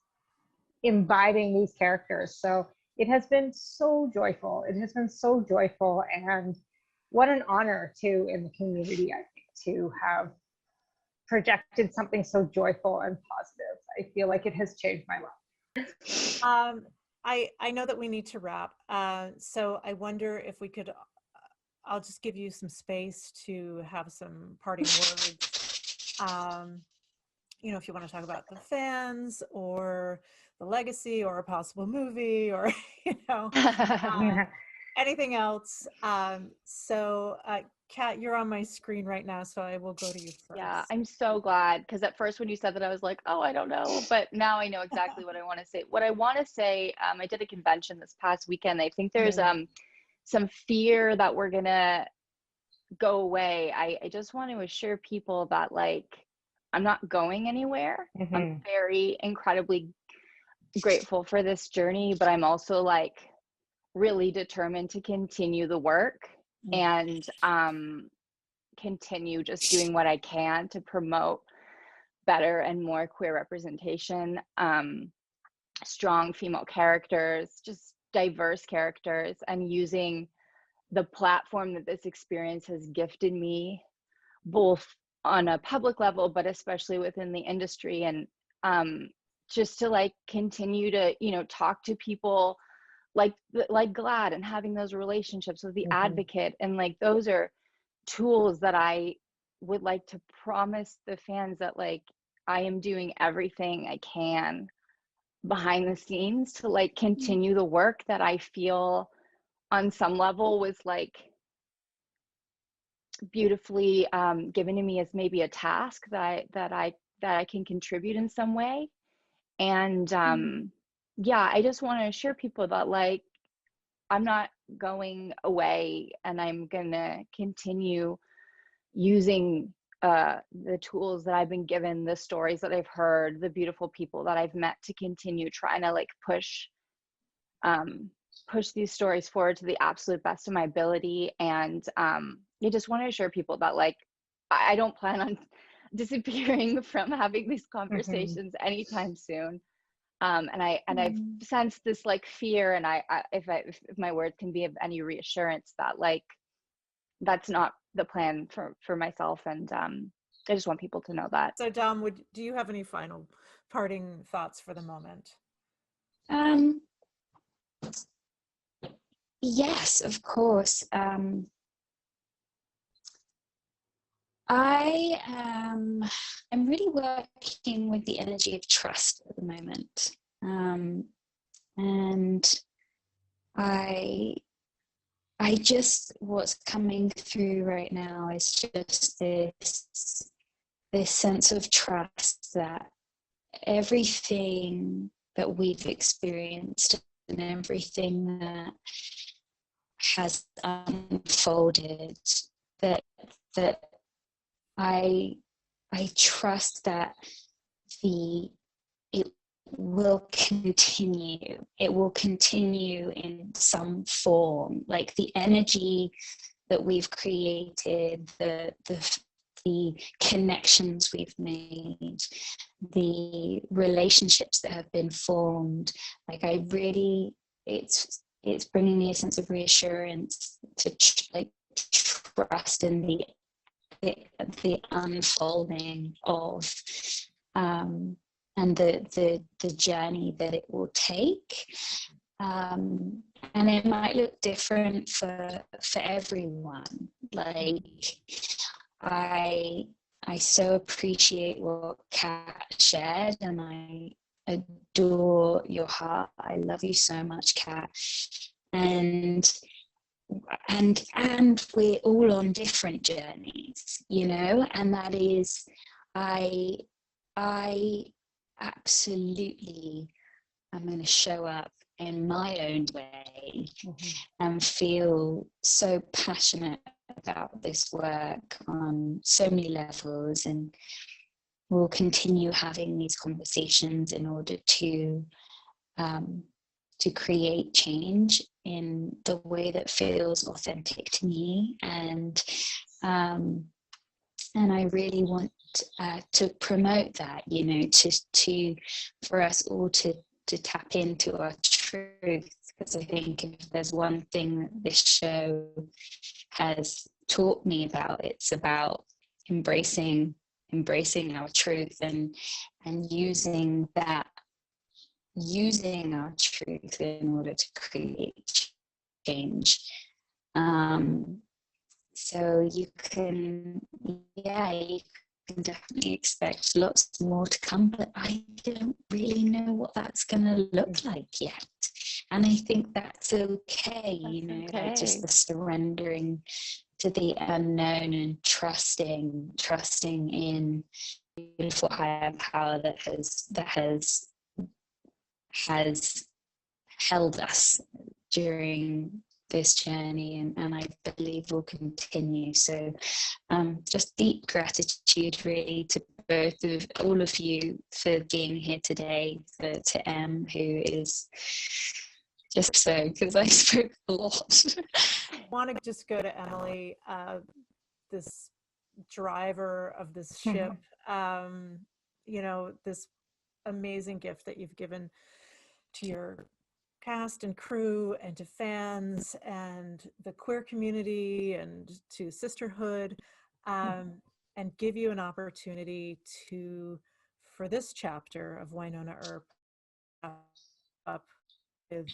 [SPEAKER 2] imbibing these characters. So it has been so joyful. It has been so joyful, and what an honor too in the community, I think, to have projected something so joyful and positive. I feel like it has changed my life.
[SPEAKER 1] I know that we need to wrap. So I wonder if we could, I'll just give you some space to have some parting words. You know, if you want to talk about the fans or the legacy or a possible movie or, you know, anything else. So Kat, you're on my screen right now, so I will go to you first.
[SPEAKER 5] Yeah, I'm so glad, because at first when you said that, I was like, oh, I don't know. But now I know exactly what I want to say. What I want to say, I did a convention this past weekend. I think there's some fear that we're going to go away. I just want to assure people that, like, I'm not going anywhere. I'm very incredibly grateful for this journey, but I'm also like really determined to continue the work and continue just doing what I can to promote better and more queer representation, strong female characters, just diverse characters, and using the platform that this experience has gifted me, both on a public level, but especially within the industry, and just to like continue to, you know, talk to people like GLAAD and having those relationships with the advocate. And like, those are tools that I would like to promise the fans that like I am doing everything I can behind the scenes to like continue the work that I feel on some level was like beautifully given to me as maybe a task that I can contribute in some way. And yeah, I just want to assure people that like I'm not going away, and I'm gonna continue using the tools that I've been given, the stories that I've heard, the beautiful people that I've met, to continue trying to like push these stories forward to the absolute best of my ability. And I just want to assure people that like I don't plan on disappearing from having these conversations anytime soon. And I've sensed this like fear, and if my words can be of any reassurance, that like that's not the plan for myself, and I just want people to know that.
[SPEAKER 1] So Dom, do you have any final parting thoughts for the moment?
[SPEAKER 3] Yes, of course. I'm really working with the energy of trust at the moment. And I just, what's coming through right now is just this sense of trust that everything that we've experienced and everything that has unfolded, that I trust that it will continue. It will continue in some form. Like the energy that we've created, the connections we've made, the relationships that have been formed. Like I really, it's bringing me a sense of reassurance to trust in the unfolding of and the journey that it will take, and it might look different for everyone. Like I so appreciate what Kat shared, and I adore your heart. I love you so much, Kat. And we're all on different journeys, you know, and that is, I absolutely am going to show up in my own way and feel so passionate about this work on so many levels, and we'll continue having these conversations in order to create change in the way that feels authentic to me. And I really want to promote that, you know, to for us all to tap into our truth, because I think if there's one thing that this show has taught me about, it's about embracing our truth and using our truth in order to create change. So you can definitely expect lots more to come, but I don't really know what that's going to look like yet. And I think that's okay, you know, like just the surrendering to the unknown and trusting in beautiful higher power that has held us during this journey, and I believe will continue. So just deep gratitude really to all of you for being here today, to Em, who is just so, because I spoke a lot.
[SPEAKER 1] I want to just go to Emily, this driver of this ship, you know, this amazing gift that you've given to your cast and crew and to fans and the queer community and to sisterhood, and give you an opportunity to, for this chapter of Wynonna Earp, up with.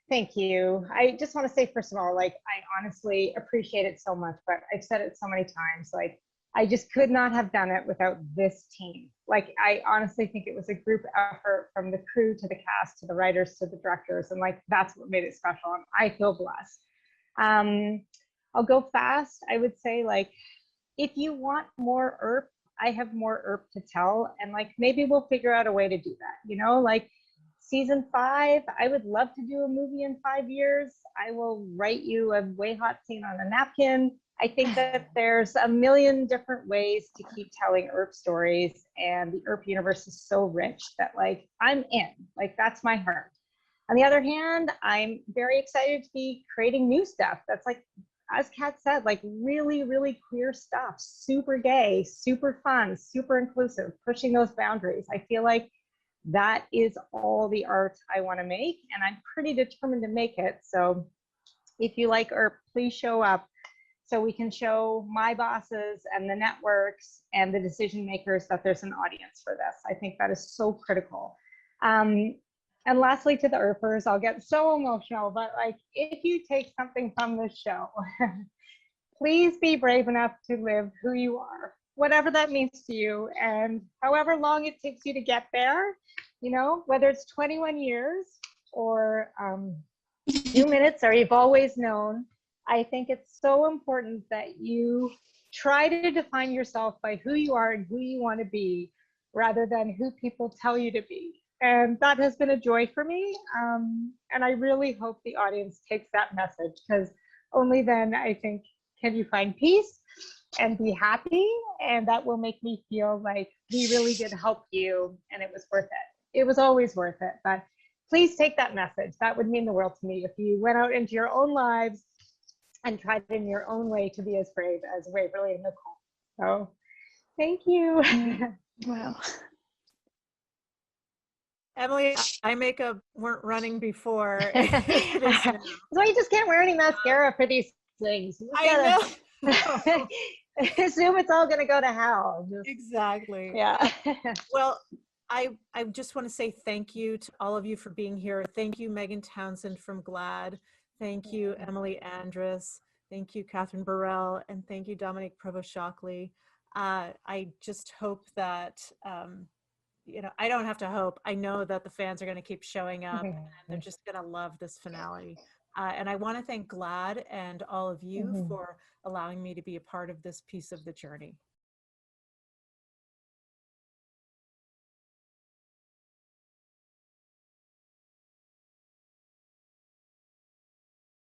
[SPEAKER 2] Thank you. I just want to say, first of all, like, I honestly appreciate it so much, but I've said it so many times, like, I just could not have done it without this team. Like, I honestly think it was a group effort from the crew to the cast to the writers to the directors, and like, that's what made it special, and I feel blessed. I'll go fast. I would say, like, if you want more Earp, I have more Earp to tell, and like, maybe we'll figure out a way to do that, you know, like, season 5, I would love to do a movie in 5 years. I will write you a Wayhaught scene on a napkin. I think that there's a million different ways to keep telling Earp stories, and the Earp universe is so rich that, like, I'm in, like, that's my heart. On the other hand, I'm very excited to be creating new stuff that's, like, as Kat said, like, really, really queer stuff, super gay, super fun, super inclusive, pushing those boundaries. I feel like that is all the art I want to make, and I'm pretty determined to make it. So if you like Earp, please show up. so we can show my bosses and the networks and the decision makers that there's an audience for this. I think that is so critical. And lastly, to the Earpers, I'll get so emotional, but like, if you take something from this show, please be brave enough to live who you are, whatever that means to you, and however long it takes you to get there, you know, whether it's 21 years or 2 minutes or you've always known. I think it's so important that you try to define yourself by who you are and who you want to be, rather than who people tell you to be. And that has been a joy for me. And I really hope the audience takes that message, because only then, I think, can you find peace and be happy. And that will make me feel like we really did help you and it was worth it. It was always worth it. But please take that message. That would mean the world to me if you went out into your own lives and tried in your own way to be as brave as Waverly and Nicole. So thank you.
[SPEAKER 3] Wow.
[SPEAKER 1] Emily, eye makeup weren't running before.
[SPEAKER 2] That's why you just can't wear any mascara for these things.
[SPEAKER 1] I
[SPEAKER 2] know. Assume it's all going to go to hell.
[SPEAKER 1] Exactly.
[SPEAKER 2] Yeah.
[SPEAKER 1] Well, I just want to say thank you to all of you for being here. Thank you, Megan Townsend from GLAAD. Thank you, Emily Andras. Thank you, Katherine Barrell. And thank you, Dominique Provost-Chalkley. I just hope that, you know, I don't have to hope. I know that the fans are going to keep showing up and they're just going to love this finale. And I want to thank GLAAD and all of you for allowing me to be a part of this piece of the journey.